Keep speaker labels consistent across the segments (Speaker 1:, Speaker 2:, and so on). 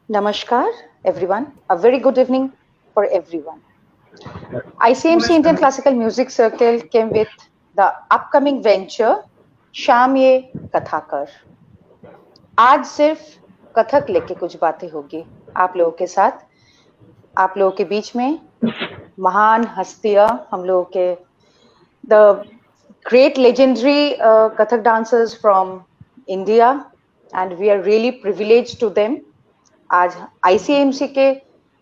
Speaker 1: Namaskar, everyone. A very good evening for everyone. ICMC Indian Classical Music Circle came with the upcoming venture शाम ये कथा कर। आज सिर्फ कथक लेके कुछ बातें होगी आप लोगों के साथ, आप लोगों के बीच में महान हस्तियां हम लोगों के the great legendary Kathak dancers from India and we are really privileged to them. आज आईसीएमसी के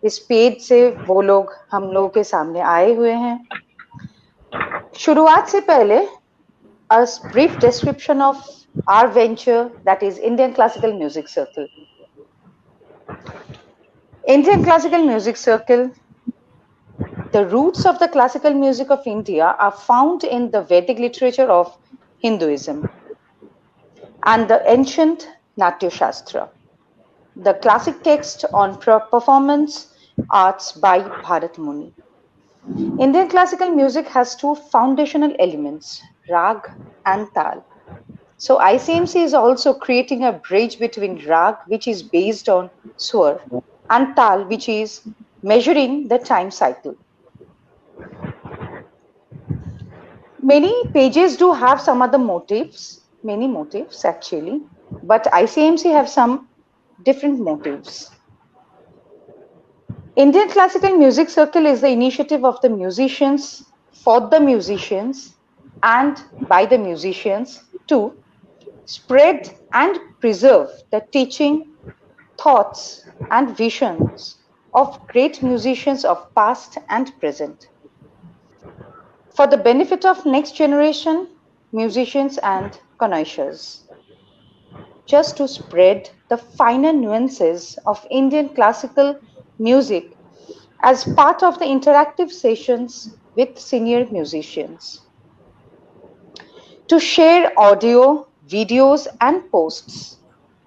Speaker 1: इस पेज से वो लोग हम लोगों के सामने आए हुए हैं। शुरुआत से पहले a brief description of our venture, that is Indian Classical Music Circle. Indian Classical Music Circle, the roots of the classical music of India are found in the Vedic literature of Hinduism and the ancient Natya Shastra, the classic text on performance arts by Bharat Muni. Indian classical music has two foundational elements, rag and tal. So ICMC is also creating a bridge between rag, which is based on swar, and tal, which is measuring the time cycle. Many pages do have some other motives, many motives actually, but ICMC have some different motives. Indian Classical Music Circle is the initiative of the musicians, for the musicians, and by the musicians to spread and preserve the teaching, thoughts, and visions of great musicians of past and present, for the benefit of next generation musicians and connoisseurs, just to spread the finer nuances of Indian classical music as part of the interactive sessions with senior musicians, to share audio, videos, and posts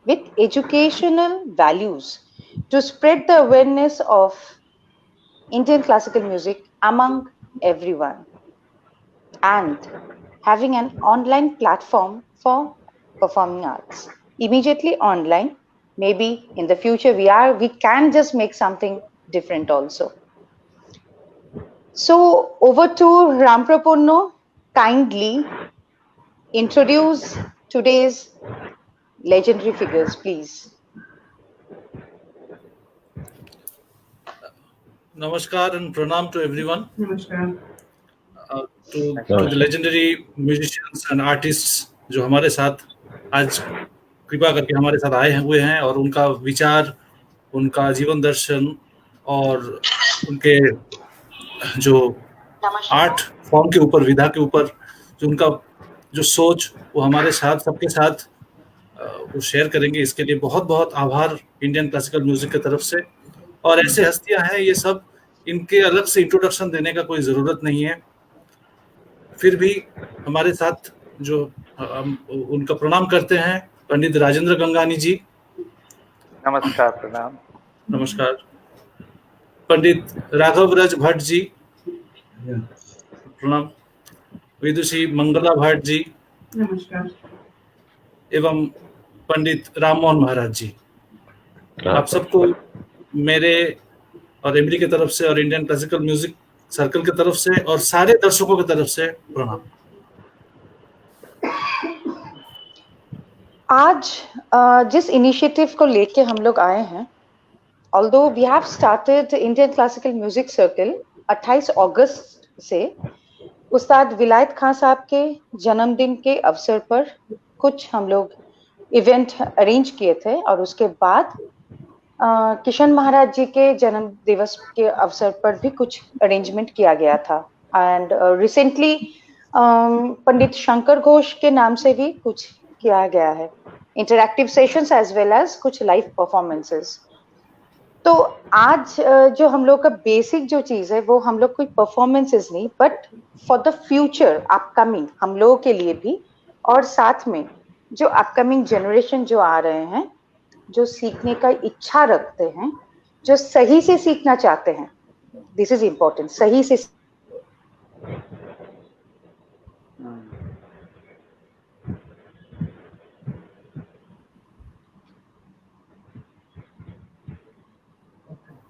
Speaker 1: with educational values, to spread the awareness of Indian classical music among everyone, and having an online platform for performing arts. Immediately online, maybe in the future we can just make something different also. So over to Ramprapunno, kindly introduce today's legendary figures, please.
Speaker 2: Namaskar and pranam to everyone.
Speaker 3: नमस्कार
Speaker 2: To the legendary musicians and artists जो हमारे साथ आज कृपा करके हमारे साथ आए हुए हैं और उनका विचार, उनका जीवन दर्शन और उनके जो आर्ट फॉर्म के ऊपर, विधा के ऊपर जो उनका जो सोच वो हमारे साथ सबके साथ वो शेयर करेंगे। इसके लिए बहुत बहुत आभार इंडियन क्लासिकल म्यूजिक की तरफ से। और ऐसे हस्तियां हैं ये सब, इनके अलग से इंट्रोडक्शन देने का कोई ज़रूरत नहीं है। फिर भी हमारे साथ जो हम उनका प्रणाम करते हैं पंडित राजेंद्र गंगानी जी।
Speaker 4: नमस्कार, प्रणाम।
Speaker 2: नमस्कार। पंडित राघवराज भट्ट जी, प्रणाम। विदुषी मंगला भट्ट जी,
Speaker 3: नमस्कार।
Speaker 2: एवं पंडित राम मोहन महाराज जी, आप सबको मेरे और एमडी की तरफ से और इंडियन क्लासिकल म्यूजिक सर्कल की तरफ से और सारे दर्शकों की तरफ से प्रणाम।
Speaker 1: आज जिस इनिशिएटिव को लेके हम लोग आए हैं, although we have started Indian Classical Music Circle 28 अगस्त से उस्ताद विलायत खान साहब के जन्मदिन के अवसर पर कुछ हम लोग इवेंट अरेंज किए थे और उसके बाद किशन महाराज जी के जन्म दिवस के अवसर पर भी कुछ अरेंजमेंट किया गया था। एंड रिसेंटली पंडित शंकर घोष के नाम से भी कुछ किया गया है, interactive sessions as well as कुछ लाइव परफॉर्मेंसेस। तो आज जो हम लोग का बेसिक जो चीज है वो हम लोग कोई परफॉर्मेंसेस नहीं, but for the future upcoming हम लोगों के लिए भी, और साथ में जो अपकमिंग जनरेशन जो आ रहे हैं, जो सीखने का इच्छा रखते हैं, जो सही से सीखना चाहते हैं, दिस इज इम्पोर्टेंट, सही से।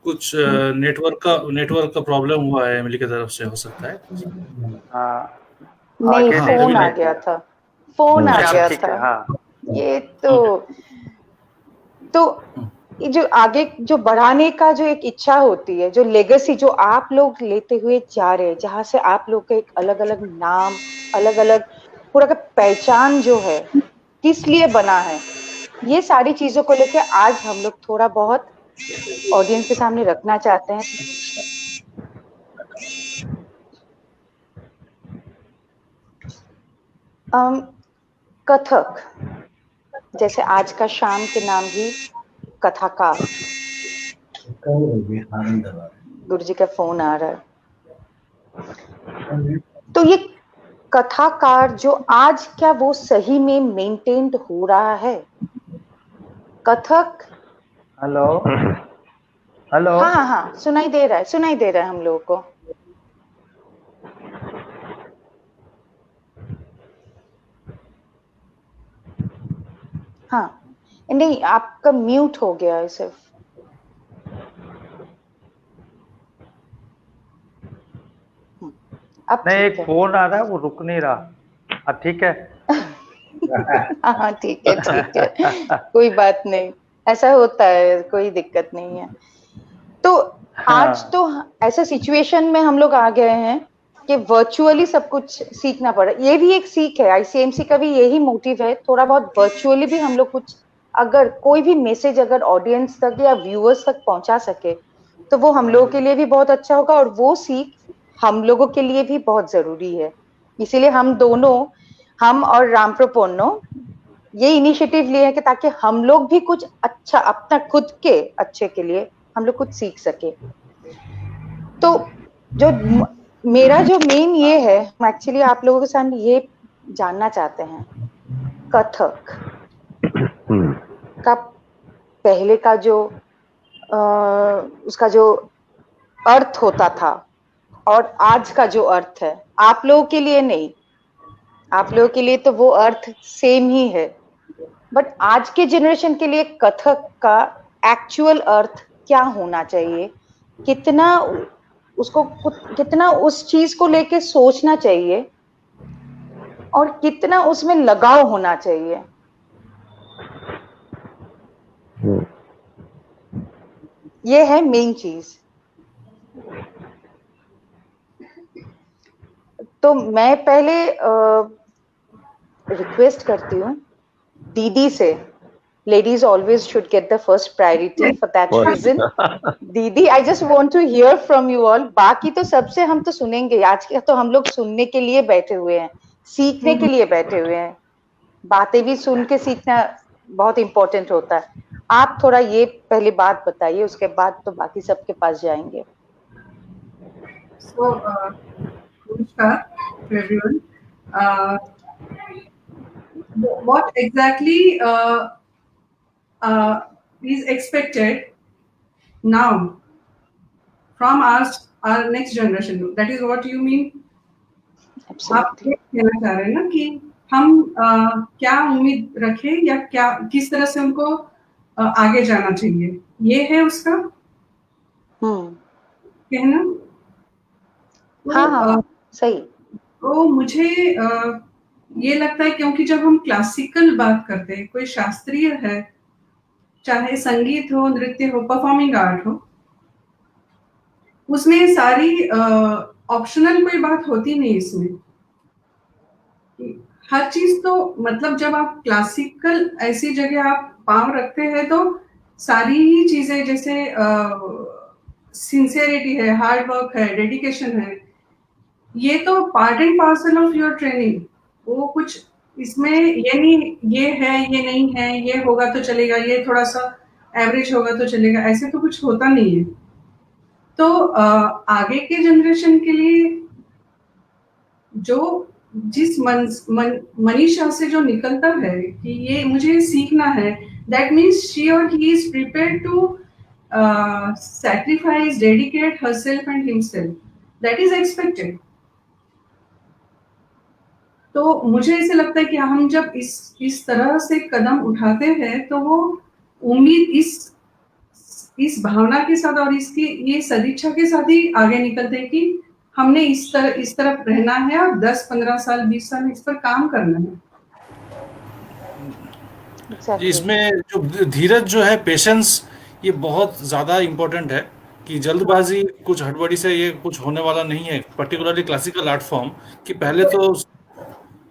Speaker 2: कुछ नेटवर्क का प्रॉब्लम हुआ है एमिली की तरफ से, हो सकता है।
Speaker 4: हाँ
Speaker 1: नहीं,
Speaker 4: आगे
Speaker 1: फोन आ
Speaker 4: देखिए।
Speaker 1: गया था, फोन आ
Speaker 4: अच्छा,
Speaker 1: गया
Speaker 4: ठीक
Speaker 1: था।
Speaker 4: है, हाँ
Speaker 1: ये तो ये जो आगे जो बढ़ाने का जो एक इच्छा होती है, जो लेगेसी जो आप लोग लेते हुए जा रहे हैं, जहां से आप लोग का एक अलग अलग नाम, अलग अलग पूरा का पहचान जो है किस लिए बना है, ये सारी चीजों को लेकर आज हम लोग थोड़ा बहुत ऑडियंस के सामने रखना चाहते हैं। कथक, जैसे आज का शाम के नाम ही कथाकार। गुरु जी का फोन आ रहा है। तो ये कथाकार जो आज, क्या वो सही में मेंटेन्ड हो रहा है? कथक।
Speaker 4: Hello hello.
Speaker 1: हाँ हाँ हाँ, सुनाई दे रहा है हम लोगों को। हाँ, नहीं आपका म्यूट हो गया है सिर्फ। अब
Speaker 4: नहीं,
Speaker 1: ठीक
Speaker 4: एक
Speaker 1: है।
Speaker 4: फोन आ रहा है, वो रुक नहीं रहा। अब ठीक है।
Speaker 1: हाँ ठीक है, कोई बात नहीं, ऐसा होता है, कोई दिक्कत नहीं है। तो आज
Speaker 4: हाँ
Speaker 1: तो ऐसे सिचुएशन में हम लोग आ गए हैं कि वर्चुअली सब कुछ सीखना पड़ा। ये भी एक सीख है, आईसीएमसी का भी यही मोटिव है, थोड़ा बहुत वर्चुअली भी हम लोग कुछ, अगर कोई भी मैसेज अगर ऑडियंस तक या व्यूअर्स तक पहुंचा सके तो वो हम लोगों के लिए भी बहुत अच्छा होगा, और वो सीख हम लोगों के लिए भी बहुत जरूरी है। इसीलिए हम दोनों, हम और राम प्रपोन्नो, ये इनिशिएटिव लिए हैं कि ताकि हम लोग भी कुछ अच्छा अपना खुद के अच्छे के लिए हम लोग कुछ सीख सके। तो जो मेरा जो मेन ये है, हम एक्चुअली आप लोगों के सामने ये जानना चाहते हैं, कथक का पहले का जो उसका जो अर्थ होता था और आज का जो अर्थ है, आप लोगों के लिए नहीं, आप लोगों के लिए तो वो अर्थ सेम ही है, बट आज के जनरेशन के लिए कथक का एक्चुअल अर्थ क्या होना चाहिए, कितना उसको, कितना उस चीज को लेके सोचना चाहिए और कितना उसमें लगाव होना चाहिए। ये है मेन चीज। तो मैं पहले रिक्वेस्ट करती हूँ दीदी से, ladies always should get the first priority, for that reason दीदी, I just want to hear from you all। बाकी तो सबसे हम तो सुनेंगे, आज के तो हम लोग सुनने के लिए बैठे हुए हैं, सीखने के लिए बैठे हुए हैं, बातें भी सुन के सीखना बहुत इंपॉर्टेंट होता है। आप थोड़ा ये पहले बात बताइए, उसके बाद तो बाकी सबके पास जाएंगे।
Speaker 3: So, Namaskar to everyone. What exactly is expected now from our next generation? That is what you mean? आप ये कहना चाह रहे हैं ना कि हम क्या उम्मीद रखें या क्या किस तरह से उनको आगे जाना चाहिए, ये है उसका कहना।
Speaker 1: हाँ हाँ सही।
Speaker 3: तो मुझे ये लगता है, क्योंकि जब हम क्लासिकल बात करते हैं, कोई शास्त्रीय है, चाहे संगीत हो, नृत्य हो, परफॉर्मिंग आर्ट हो, उसमें सारी ऑप्शनल कोई बात होती नहीं। इसमें हर चीज तो मतलब जब आप क्लासिकल ऐसी जगह आप पांव रखते हैं तो सारी ही चीजें, जैसे सिंसियरिटी है, हार्ड वर्क है, डेडिकेशन है, ये तो part and parcel of your training. वो कुछ इसमें ये नहीं, ये है, ये नहीं है, ये होगा तो चलेगा, ये थोड़ा सा एवरेज होगा तो चलेगा, ऐसे तो कुछ होता नहीं है। तो आगे के जनरेशन के लिए जो जिस मनीषा से जो निकलता है कि ये मुझे सीखना है, दैट मीन्स शी और he is prepared to sacrifice, dedicate herself and himself. That is expected. तो मुझे ऐसे लगता है कि हम जब इस तरह से कदम उठाते हैं तो वो उम्मीद, इस इस भावना के साथ और इसकी ये सदिच्छा के साथ ही आगे निकलते हैं कि हमने इस तरफ रहना है और 10-15 साल 20 साल इस पर काम करना है।
Speaker 1: Exactly.
Speaker 2: इसमें जो धीरज जो है, पेशेंस, ये बहुत ज़्यादा इम्पोर्टेंट है कि जल्दबाजी, कुछ हड़बड़ी से ये कुछ होने वाला नहीं है, पर्टिकुलरली क्लासिकल आर्ट फॉर्म। कि पहले तो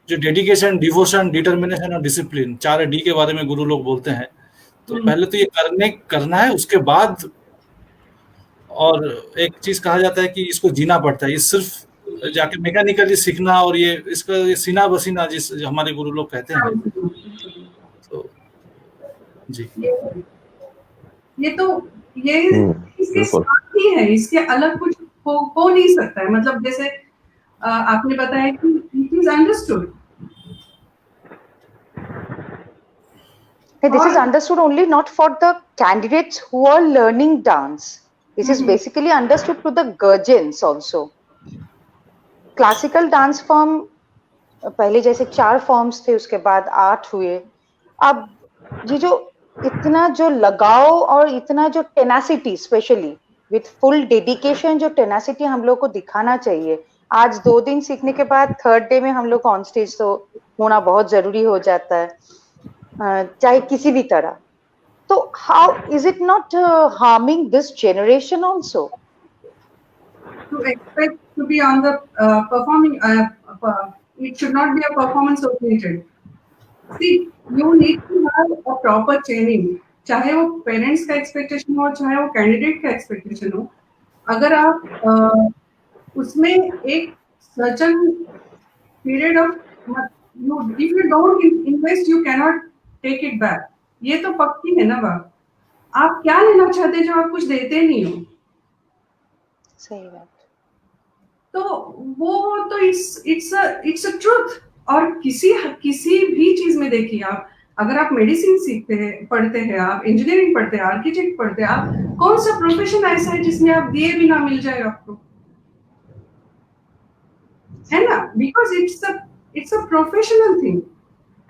Speaker 2: जो डेडिकेशन, डिवोशन, डिटर्मिनेशन और डिसिप्लिन, 4 डी के बारे में गुरु लोग बोलते हैं। तो पहले तो ये करना है, उसके बाद और एक चीज कहा जाता है कि इसको जीना पड़ता है। ये सिर्फ जाके मैकेनिकली सीखना और ये सीना बसीना जिस हमारे गुरु लोग कहते हैं। तो जी,
Speaker 3: ये तो ये इसके साथ ही है, इसके अलग कुछ हो नहीं सकता है। मतलब जैसे आपने बताया कि it is understood.
Speaker 1: This is understood only not for the candidates who are learning dance. This is basically understood to the guardians also. Classical dance form पहले जैसे 4 फॉर्म्स थे, उसके बाद 8 हुए। अब ये जो इतना जो लगाव और इतना जो tenacity, specially with full dedication, जो टेनासिटी हम लोग को दिखाना चाहिए। आज 2 दिन सीखने के बाद 3rd डे में हम लोग ऑन स्टेज तो होना बहुत जरूरी हो जाता है, चाहे किसी भी तरह। तो how is it not harming this generation also
Speaker 3: to expect to be on the performing it should not be a performance oriented. See, you need to have a proper training, चाहे वो पेरेंट्स का expectation हो, चाहे वो candidate का expectation हो। अगर आप उसमें एक certain period of if you don't invest you cannot take it back, ये तो पक्की है ना बात। आप क्या लेना चाहते जो आप कुछ देते नहीं हो?
Speaker 1: सही बात।
Speaker 3: तो वो तो इट्स अ ट्रूथ। और किसी भी चीज में देखिए, आप अगर आप मेडिसिन सीखते हैं, पढ़ते हैं, आप इंजीनियरिंग पढ़ते हैं, आर्किटेक्ट पढ़ते हैं, आप कौन सा प्रोफेशन ऐसा है जिसमें आप दिए बिना मिल जाए आपको, है ना? Because it's a professional thing.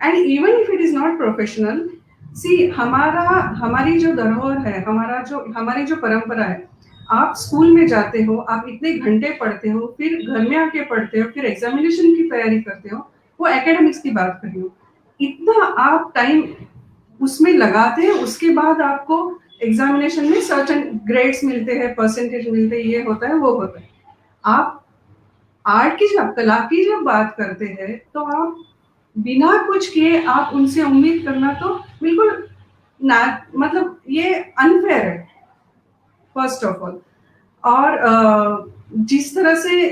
Speaker 3: And even if it is not professional, see हमारी जो धरोहर है, हमारी जो परंपरा है, आप स्कूल में जाते हो, आप इतने घंटे पढ़ते हो, फिर घर में आके पढ़ते हो, फिर एग्जामिनेशन की तैयारी करते हो, वो एकेडमिक्स की बात कर रही हूँ, इतना आप टाइम उसमें लगाते हैं, उसके बाद आपको एग्जामिनेशन में सर्टेन ग्रेड्स मिलते हैं, परसेंटेज मिलते हैं, ये होता है वो होता है। आप आर्ट की जब, कला की जब बात करते हैं, तो आप बिना कुछ किए आप उनसे उम्मीद करना तो बिल्कुल ना, मतलब ये अनफेयर है फर्स्ट ऑफ ऑल। और जिस तरह से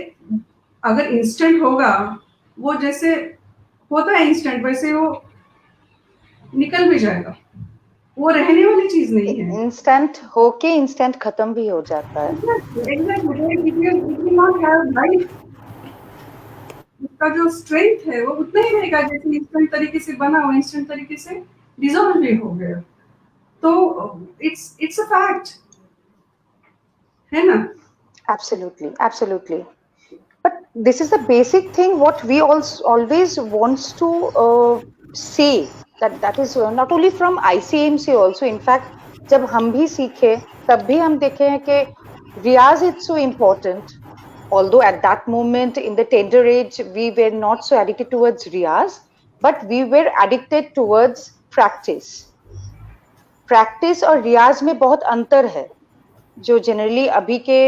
Speaker 3: अगर इंस्टेंट होगा, वो जैसे होता है इंस्टेंट, वैसे वो निकल भी जाएगा, वो रहने वाली चीज नहीं है।
Speaker 1: इंस्टेंट होके इंस्टेंट खत्म भी हो जाता है।
Speaker 3: उसका जो स्ट्रेंथ है वो उतना ही रहेगा जैसे इंस्टेंट तरीके से बना, वो इंस्टेंट तरीके से डिसॉल्व भी हो गया। तो इट्स अ फैक्ट, है ना?
Speaker 1: Absolutely. But this is the basic thing what we always wants to say, that is not only from ICMC also. In fact, जब हम भी सीखे तब भी हम देखे हैं कि रियाज is so important. Although at that moment in the tender age we were not so addicted towards riyaz, but we were addicted towards practice. Practice और रियाज में बहुत अंतर है। जो जनरली अभी के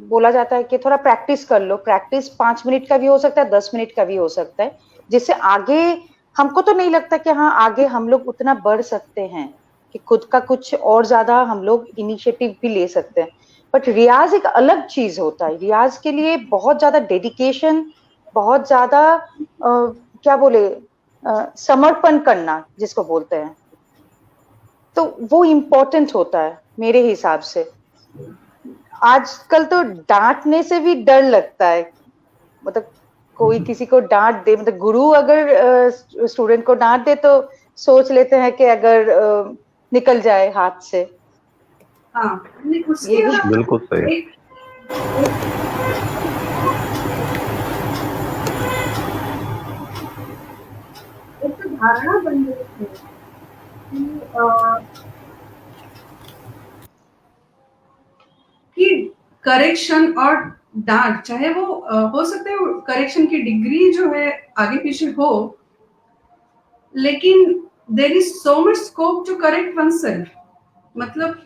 Speaker 1: बोला जाता है कि थोड़ा प्रैक्टिस कर लो, प्रैक्टिस 5 मिनट का भी हो सकता है, 10 मिनट का भी हो सकता है, जिससे आगे हमको तो नहीं लगता कि हाँ आगे हम लोग उतना बढ़ सकते हैं कि खुद का कुछ और ज्यादा हम लोग इनिशिएटिव भी ले सकते हैं। बट रियाज एक अलग चीज होता है। रियाज के लिए बहुत ज्यादा डेडिकेशन, बहुत ज्यादा क्या बोले समर्पण करना जिसको बोलते हैं, तो वो इम्पोर्टेंट होता है मेरे हिसाब से। आजकल तो डांटने से भी डर लगता है, मतलब कोई किसी को डांट दे, मतलब गुरु अगर स्टूडेंट को डांट दे तो सोच लेते हैं कि अगर निकल जाए हाथ से।
Speaker 3: हाँ,
Speaker 5: बिल्कुल सही।
Speaker 3: एक तो धारणा बन गई है कि करेक्शन और डांट, चाहे वो हो सकता है करेक्शन की डिग्री जो है आगे पीछे हो, लेकिन there is so much scope to correct oneself. मतलब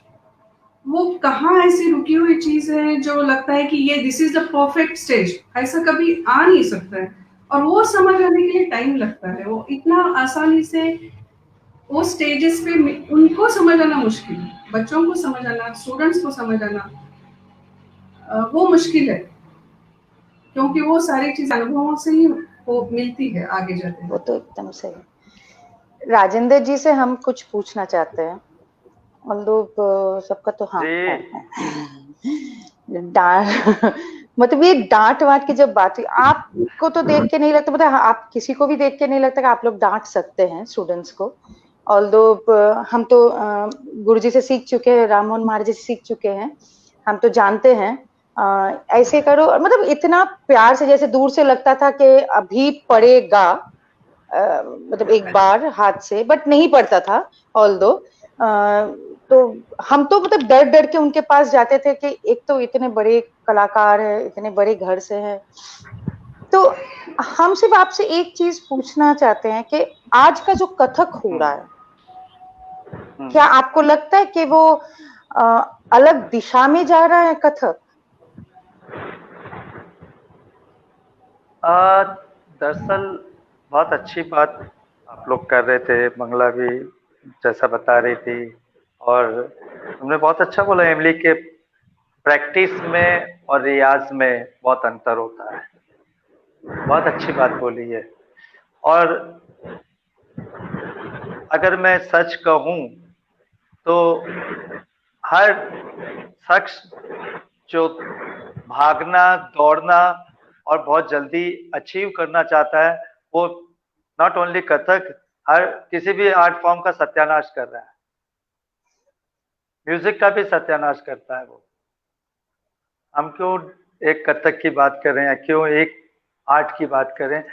Speaker 3: वो कहाँ ऐसी रुकी हुई चीज है जो लगता है कि ये this is the perfect stage, ऐसा कभी आ नहीं सकता है। और वो समझ आने के लिए टाइम लगता है, वो इतना आसानी से वो स्टेजेस पे उनको समझ आना मुश्किल है, बच्चों को समझ आना, स्टूडेंट्स को समझ आना वो मुश्किल है, क्योंकि वो सारी चीज अनुभवों से ही वो मिलती है आगे जाते।
Speaker 1: वो तो एकदम सही। राजेंद्र जी से हम कुछ पूछना चाहते हैं, सबका तो हाँ है। डांट मतलब ये डांट वाट की जब बात हुई, आपको तो देख के नहीं लगता, मतलब आप किसी को भी देख के नहीं लगता कि आप लोग डांट सकते हैं स्टूडेंट्स को। ऑल्दो हम तो गुरुजी से सीख चुके हैं, राम मोहन महाराज से सीख चुके हैं, हम तो जानते हैं ऐसे करो, मतलब इतना प्यार से, जैसे दूर से लगता था कि अभी पड़ेगा, मतलब एक बार हाथ से, बट नहीं पड़ता था। ऑल्दो तो हम तो मतलब डर डर के उनके पास जाते थे कि एक तो इतने बड़े कलाकार है, इतने बड़े घर से है। तो हम सिर्फ आपसे एक चीज पूछना चाहते हैं कि आज का जो कथक हो रहा है, क्या आपको लगता है कि वो अलग दिशा में जा रहा है कथक?
Speaker 4: दरअसल बहुत अच्छी बात आप लोग कर रहे थे, मंगला भी जैसा बता रही थी, और तुमने बहुत अच्छा बोला इमली के प्रैक्टिस में और रियाज में बहुत अंतर होता है। बहुत अच्छी बात बोली है। और अगर मैं सच कहूं तो हर शख्स जो भागना, दौड़ना और बहुत जल्दी अचीव करना चाहता है, वो नॉट ओनली कथक, हर किसी भी आर्ट फॉर्म का सत्यानाश कर रहा है। म्यूजिक का भी सत्यानाश करता है वो। हम क्यों एक कथक की बात कर रहे हैं, क्यों एक आर्ट की बात करें?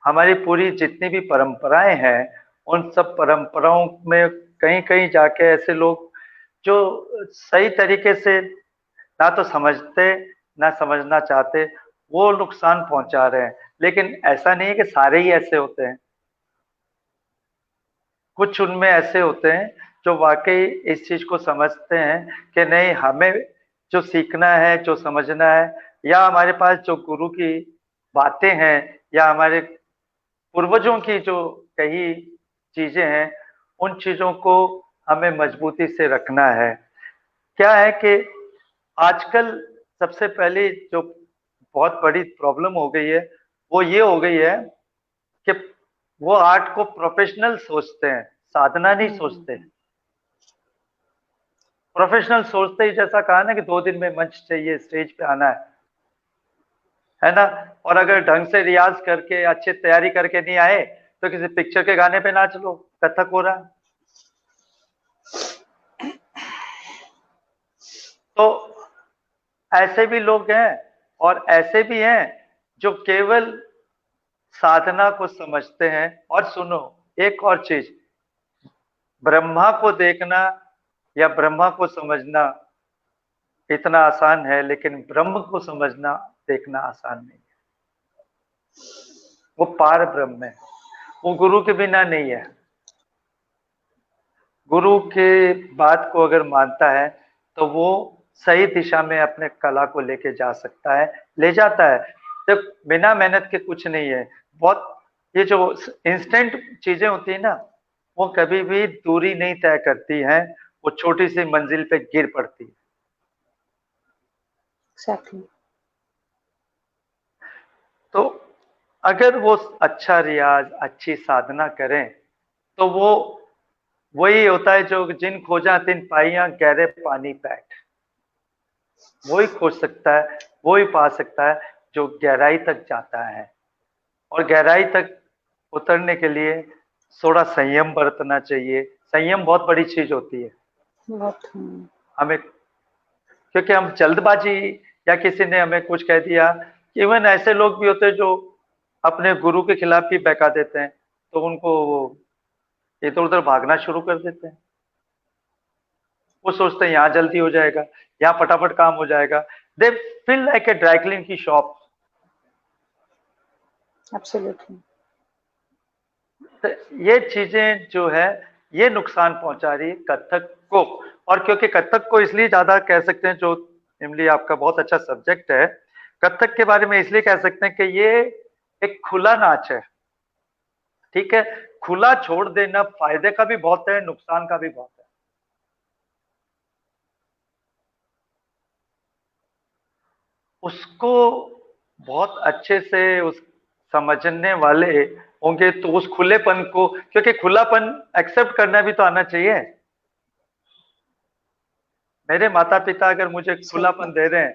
Speaker 4: हमारी पूरी जितनी भी परंपराएं हैं, उन सब परंपराओं में कहीं कहीं जाके ऐसे लोग जो सही तरीके से ना तो समझते ना समझना चाहते, वो नुकसान पहुंचा रहे हैं। लेकिन ऐसा नहीं है कि सारे ही ऐसे होते हैं, कुछ उनमें ऐसे होते हैं जो वाकई इस चीज को समझते हैं कि नहीं, हमें जो सीखना है, जो समझना है, या हमारे पास जो गुरु की बातें हैं या हमारे पूर्वजों की जो कही चीजें हैं, उन चीजों को हमें मजबूती से रखना है। क्या है कि आजकल सबसे पहले जो बहुत बड़ी प्रॉब्लम हो गई है, वो ये हो गई है कि वो आर्ट को प्रोफेशनल सोचते हैं, साधना नहीं सोचते। प्रोफेशनल सोचते ही, जैसा कहा ना कि 2 दिन में मंच चाहिए, स्टेज पे आना है ना। और अगर ढंग से रियाज करके अच्छी तैयारी करके नहीं आए तो किसी पिक्चर के गाने पे नाच लो, कथक हो रहा है। तो ऐसे भी लोग हैं और ऐसे भी हैं जो केवल साधना को समझते हैं। और सुनो एक और चीज, ब्रह्मा को देखना या ब्रह्मा को समझना इतना आसान है, लेकिन ब्रह्म को समझना, देखना आसान नहीं है। वो पार ब्रह्म है, वो गुरु के बिना नहीं है। गुरु के बात को अगर मानता है तो वो सही दिशा में अपने कला को लेके जा सकता है, ले जाता है। जब बिना मेहनत के कुछ नहीं है। बहुत ये जो इंस्टेंट चीजें होती है ना, वो कभी भी दूरी नहीं तय करती हैं, वो छोटी सी मंजिल पे गिर पड़ती है।
Speaker 1: Exactly.
Speaker 4: तो अगर वो अच्छा रियाज, अच्छी साधना करें तो वो वही होता है जो जिन खोजा तिन पाइयां गहरे पानी पैठ, वही खोज सकता है, वही पा सकता है जो गहराई तक जाता है। और गहराई तक उतरने के लिए थोड़ा संयम बरतना चाहिए। संयम बहुत बड़ी चीज होती है हमें, क्योंकि हम जल्दबाजी, या किसी ने हमें कुछ कह दिया, इवन ऐसे लोग भी होते हैं जो अपने गुरु के खिलाफ भी बहका देते हैं, तो उनको इधर उधर भागना शुरू कर देते हैं। वो सोचते हैं यहाँ जल्दी हो जाएगा, यहाँ फटाफट काम हो जाएगा, they feel like a dry clean की शॉप।
Speaker 1: एब्सोल्युटली।
Speaker 4: तो ये चीजें जो है ये नुकसान पहुंचा रही है कथक को। और क्योंकि कथक को इसलिए ज्यादा कह सकते हैं, जो इमली आपका बहुत अच्छा सब्जेक्ट है, कथक के बारे में इसलिए कह सकते हैं कि ये एक खुला नाच है, ठीक है। खुला छोड़ देना फायदे का भी बहुत है, नुकसान का भी बहुत है। उसको बहुत अच्छे से उस समझने वाले होंगे तो उस खुलेपन को, क्योंकि खुलापन एक्सेप्ट करना भी तो आना चाहिए। मेरे माता पिता अगर मुझे खुलापन दे रहे हैं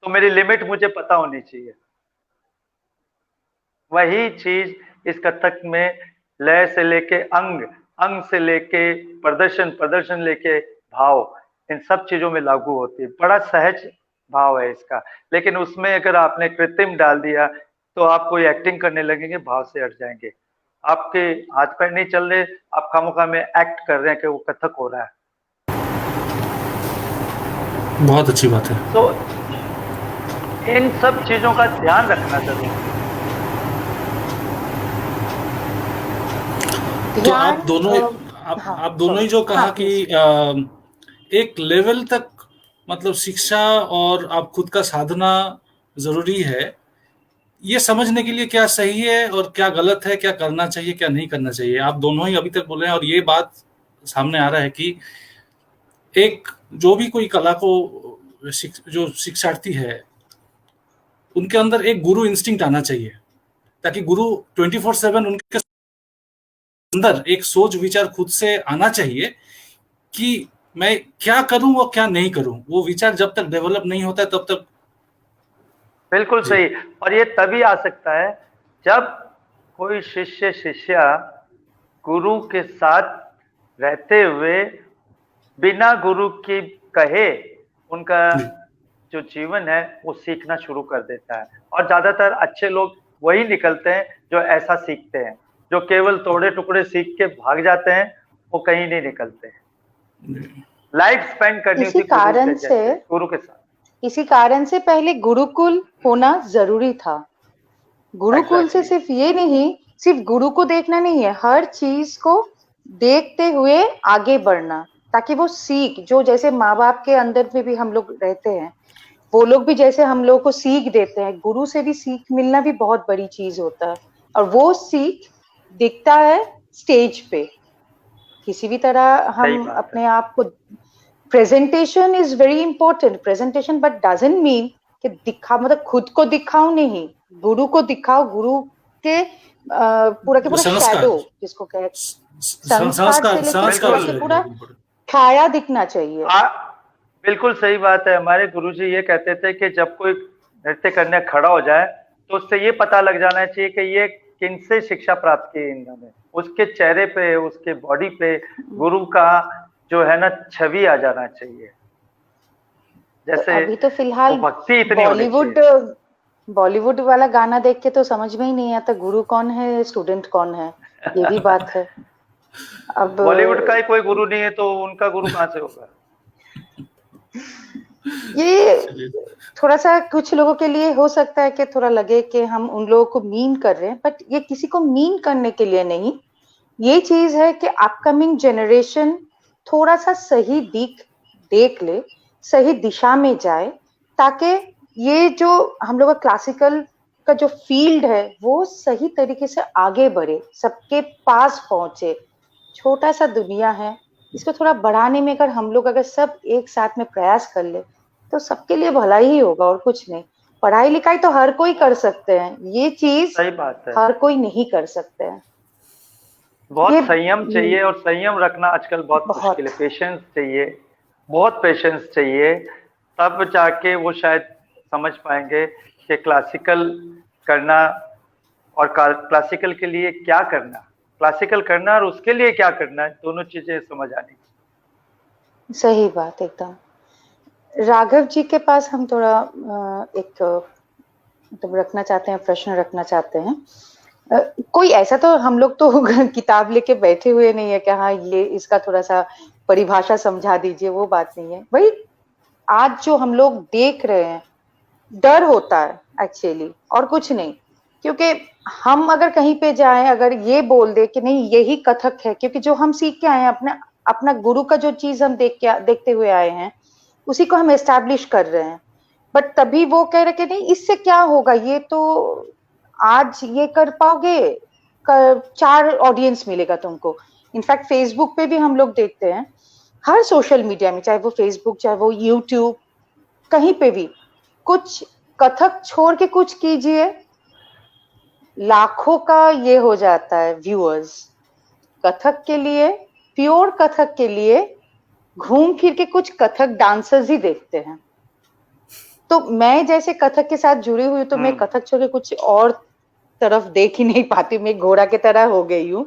Speaker 4: तो मेरी लिमिट मुझे पता होनी चाहिए। वही चीज इस कथक में लय से लेके अंग, अंग से लेके प्रदर्शन, प्रदर्शन लेके भाव, इन सब चीजों में लागू होती है। बड़ा सहज भाव है इसका, लेकिन उसमें अगर आपने कृत्रिम डाल दिया तो आप कोई एक्टिंग करने लगेंगे, भाव से हट जाएंगे, आपके हाथ पैर नहीं चल रहे, आप खामोखा में एक्ट कर रहे हैं कि वो कथक हो रहा है।
Speaker 2: बहुत अच्छी बात है।
Speaker 4: तो इन सब चीजों का ध्यान रखना जरूरी है।
Speaker 2: तो आप दोनों ही जो कहा कि एक लेवल तक मतलब शिक्षा और आप खुद का साधना जरूरी है, ये समझने के लिए क्या सही है और क्या गलत है, क्या करना चाहिए क्या नहीं करना चाहिए, आप दोनों ही अभी तक बोले हैं। और ये बात सामने आ रहा है कि एक जो भी कोई कला को जो शिक्षार्थी है उनके अंदर एक गुरु इंस्टिंक्ट आना चाहिए, ताकि गुरु 24/7 उनके अंदर एक सोच विचार खुद से आना चाहिए कि मैं क्या करूं और क्या नहीं करूं। वो विचार जब तक डेवलप नहीं होता है तब तक।
Speaker 4: बिल्कुल सही। और ये तभी आ सकता है जब कोई शिष्य शिष्या गुरु के साथ रहते हुए बिना गुरु की कहे उनका जो जीवन है वो सीखना शुरू कर देता है। और ज्यादातर अच्छे लोग वही निकलते हैं जो ऐसा सीखते हैं। जो केवल तोड़े टुकड़े सीख के भाग जाते हैं वो कहीं नहीं निकलते हैं। लाइफ स्पेंड करनी
Speaker 1: इसी कारण से
Speaker 4: गुरु के साथ।
Speaker 1: इसी कारण से पहले गुरुकुल होना जरूरी था। गुरुकुल से सिर्फ ये नहीं, सिर्फ गुरु को देखना नहीं है, हर चीज को देखते हुए आगे बढ़ना, ताकि वो सीख जो जैसे माँ बाप के अंदर में भी हम लोग रहते हैं, वो लोग भी जैसे हम लोग को सीख देते हैं, गुरु से भी सीख मिलना भी बहुत बड़ी चीज होता है। और वो सीख दिखता है स्टेज पे। किसी भी तरह हम अपने आप को, presentation is very important, presentation, but doesn't mean कि दिखा मतलब खुद को दिखाओ नहीं, गुरु को दिखाओ। गुरु के पूरा के पूरा शैडो जिसको कहते हैं, संस्कार से पूरा छाया दिखना चाहिए।
Speaker 4: बिल्कुल सही बात है। हमारे गुरुजी ये कहते थे कि जब कोई नृत्य करने खड़ा हो जाए तो उससे ये पता लग जाना चाहिए कि ये किनसे शिक्षा प्राप्त की इन्होंने। उसके चेहरे पे, उसके बॉडी पे गुरु का जो है ना छवि आ जाना चाहिए। जैसे
Speaker 1: अभी तो फिलहाल
Speaker 4: भक्ति इतनी
Speaker 1: बॉलीवुड वाला गाना देख के तो समझ में ही नहीं आता गुरु कौन है, स्टूडेंट कौन है। ये भी बात है। अब
Speaker 4: बॉलीवुड का ही कोई गुरु नहीं है तो उनका गुरु कहाँ से होगा?
Speaker 1: ये थोड़ा सा कुछ लोगों के लिए हो सकता है कि थोड़ा लगे कि हम उन लोगों को मीन कर रहे हैं, बट ये किसी को मीन करने के लिए नहीं। ये चीज है कि अपकमिंग जनरेशन थोड़ा सा सही दिख देख ले, सही दिशा में जाए, ताकि ये जो हम लोग का क्लासिकल का जो फील्ड है वो सही तरीके से आगे बढ़े, सबके पास पहुंचे। छोटा सा दुनिया है, इसको थोड़ा बढ़ाने में अगर हम लोग अगर सब एक साथ में प्रयास कर ले तो सबके लिए भला ही होगा और कुछ नहीं। पढ़ाई लिखाई तो हर कोई कर सकते हैं, ये चीज
Speaker 4: सही बात है,
Speaker 1: हर कोई नहीं कर सकते हैं।
Speaker 4: बहुत संयम चाहिए और संयम रखना आजकल बहुत मुश्किल है। पेशेंस चाहिए, बहुत पेशेंस चाहिए, तब जाके वो शायद समझ पाएंगे कि क्लासिकल करना और क्लासिकल के लिए क्या करना, क्लासिकल करना और उसके लिए क्या करना है, दोनों चीजें समझ आनी।
Speaker 1: सही बात एकदम। राघव जी के पास हम थोड़ा एक मतलब रखना चाहते हैं, प्रश्न रखना चाहते हैं। कोई ऐसा तो हम लोग तो किताब लेके बैठे हुए नहीं है कि हाँ ये इसका थोड़ा सा परिभाषा समझा दीजिए, वो बात नहीं है भाई। आज जो हम लोग देख रहे हैं डर होता है एक्चुअली, और कुछ नहीं। क्योंकि हम अगर कहीं पे जाएं, अगर ये बोल दे कि नहीं यही कथक है, क्योंकि जो हम सीख के आए हैं, अपना अपना गुरु का जो चीज हम देखते हुए आए हैं, उसी को हम एस्टैब्लिश कर रहे हैं। बट तभी वो कह रहे कि नहीं इससे क्या होगा, ये तो आज ये कर पाओगे, 4 ऑडियंस मिलेगा तुमको। इनफैक्ट फेसबुक पे भी हम लोग देखते हैं, हर सोशल मीडिया में, चाहे वो फेसबुक, चाहे वो यूट्यूब, कहीं पे भी कुछ कथक छोड़ के कुछ कीजिए, लाखों का ये हो जाता है व्यूअर्स। कथक के लिए, प्योर कथक के लिए घूम फिर के कुछ कथक डांसर्स ही देखते हैं। तो मैं जैसे कथक के साथ जुड़ी हुई, तो मैं कथक छोड़ के कुछ और तरफ देख ही नहीं पाती। मैं घोड़ा की तरह हो गई हूँ,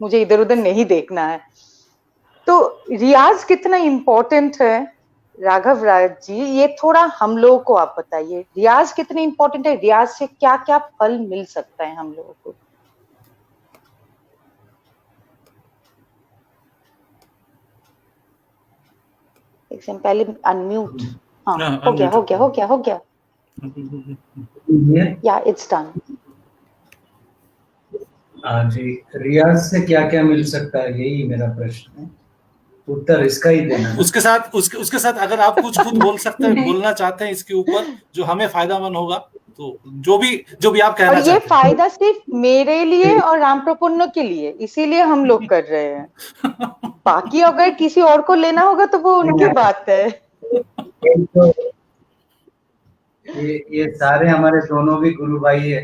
Speaker 1: मुझे इधर उधर नहीं देखना है। तो रियाज कितना इम्पोर्टेंट है राघव राज जी, ये थोड़ा हम लोगों को आप बताइए, रियाज कितने इम्पोर्टेंट है, रियाज से क्या क्या फल मिल सकता है हम लोगों को। पहले अनम्यूट। हाँ, हो गया। या इट्स डन।
Speaker 6: जी, रियाज से क्या क्या मिल सकता है, यही मेरा प्रश्न है, उत्तर इसका ही देना।
Speaker 2: उसके साथ अगर आप कुछ खुद बोल सकते हैं, बोलना चाहते हैं इसके ऊपर, जो हमें फायदामंद होगा, तो जो भी आप कहना चाहते हैं।
Speaker 1: और ये फायदा सिर्फ मेरे लिए और राम प्रपन्न के लिए, इसीलिए हम लोग कर रहे हैं। बाकी अगर किसी और को लेना होगा तो वो उनकी बात है।
Speaker 6: ये सारे हमारे दोनों भी गुरु भाई है,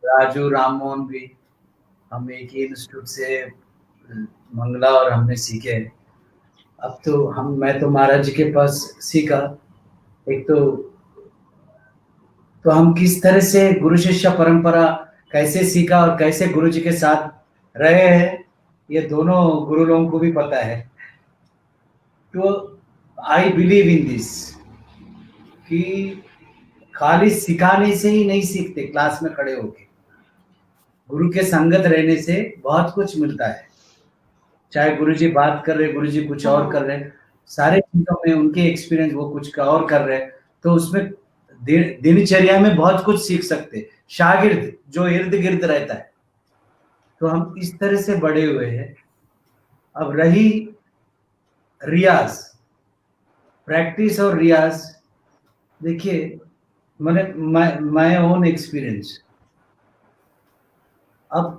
Speaker 6: राजू राम मोहन भी, हम एक ही इंस्टीट्यूट से मंगला और हमने सीखे। अब तो मैं तो महाराज जी के पास सीखा। एक तो हम किस तरह से गुरु शिष्य परंपरा कैसे सीखा और कैसे गुरु जी के साथ रहे हैं, ये दोनों गुरु लोगों को भी पता है। तो आई बिलीव इन दिस कि खाली सिखाने से ही नहीं सीखते, क्लास में खड़े होके गुरु के संगत रहने से बहुत कुछ मिलता है। चाहे गुरुजी बात कर रहे, गुरुजी कुछ और कर रहे, सारे चीजों में उनके एक्सपीरियंस वो कुछ और कर रहे, तो उसमें दिनचर्या में बहुत कुछ सीख सकते, शागिर्द जो इर्द गिर्द रहता है। तो हम इस तरह से बड़े हुए हैं। अब रही रियाज, प्रैक्टिस और रियाज, देखिए मैं ओन एक्सपीरियंस, अब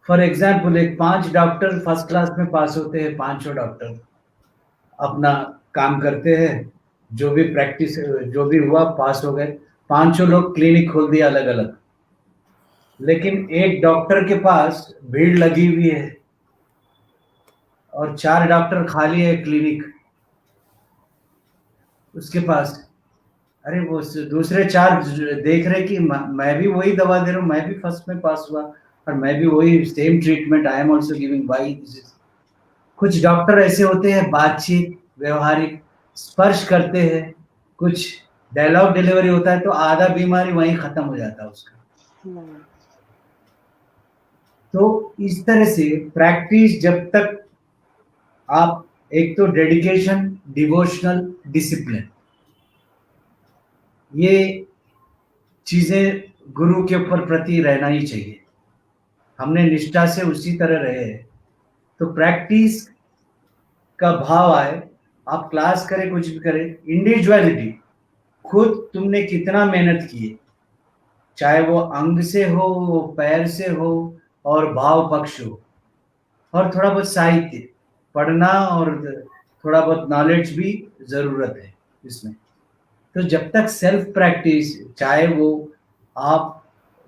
Speaker 6: फॉर एग्जाम्पल एक 5 डॉक्टर फर्स्ट क्लास में पास होते हैं, 5 डॉक्टर अपना काम करते हैं, जो भी प्रैक्टिस जो भी हुआ पास हो गए, 5 लोग क्लिनिक खोल दिया अलग अलग। लेकिन एक डॉक्टर के पास भीड़ लगी हुई है और 4 डॉक्टर खाली है क्लिनिक उसके पास। अरे वो दूसरे 4 देख रहे कि मैं भी वही दवा दे रहा हूँ, मैं भी फर्स्ट में पास हुआ और मैं भी वही same treatment I am also giving, why this is. कुछ डॉक्टर ऐसे होते हैं बातचीत व्यवहारिक स्पर्श करते हैं, कुछ डायलॉग डिलीवरी होता है, तो आधा बीमारी वहीं खत्म हो जाता है उसका। तो इस तरह से प्रैक्टिस, जब तक आप एक तो डेडिकेशन, डिवोशनल, डिसिप्लिन, ये चीजें गुरु के ऊपर प्रति रहना ही चाहिए। हमने निष्ठा से उसी तरह रहे हैं, तो प्रैक्टिस का भाव आए, आप क्लास करें कुछ भी करें, इंडिविजुअलिटी, खुद तुमने कितना मेहनत की है, चाहे वो अंग से हो, वो पैर से हो और भाव पक्ष हो, और थोड़ा बहुत साहित्य पढ़ना और थोड़ा बहुत नॉलेज भी जरूरत है इसमें। तो जब तक सेल्फ प्रैक्टिस, चाहे वो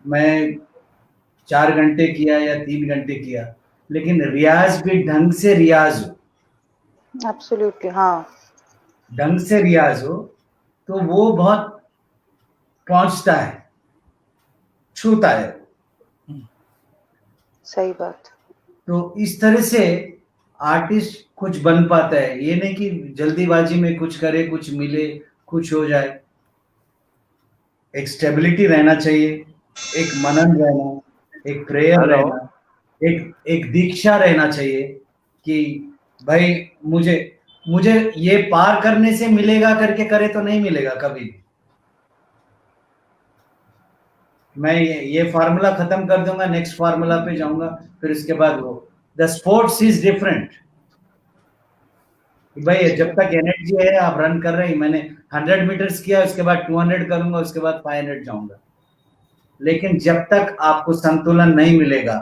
Speaker 6: मैं 4 घंटे किया या 3 घंटे किया, लेकिन रियाज भी ढंग से रियाज हो,
Speaker 1: एब्सोल्युटली, हाँ,
Speaker 6: ढंग से रियाज हो, तो वो बहुत पहुंचता है, छूता है।
Speaker 1: सही बात।
Speaker 6: तो इस तरह से आर्टिस्ट कुछ बन पाता है, ये नहीं कि जल्दीबाजी में कुछ करे, कुछ मिले, कुछ हो जाए। एक स्टेबिलिटी रहना चाहिए, एक मनन रहना, एक प्रेयर रहना, एक दीक्षा रहना चाहिए कि भाई मुझे ये पार करने से मिलेगा करके करे तो नहीं मिलेगा कभी भी। मैं ये फार्मूला खत्म कर दूंगा, नेक्स्ट फार्मूला पे जाऊंगा, फिर उसके बाद वो द स्पोर्ट्स इज डिफरेंट। भाई जब तक एनर्जी है आप रन कर रहे हैं, मैंने 100 मीटर्स किया, उसके बाद 200 करूंगा, उसके बाद 500 जाऊंगा। लेकिन जब तक आपको संतुलन नहीं मिलेगा,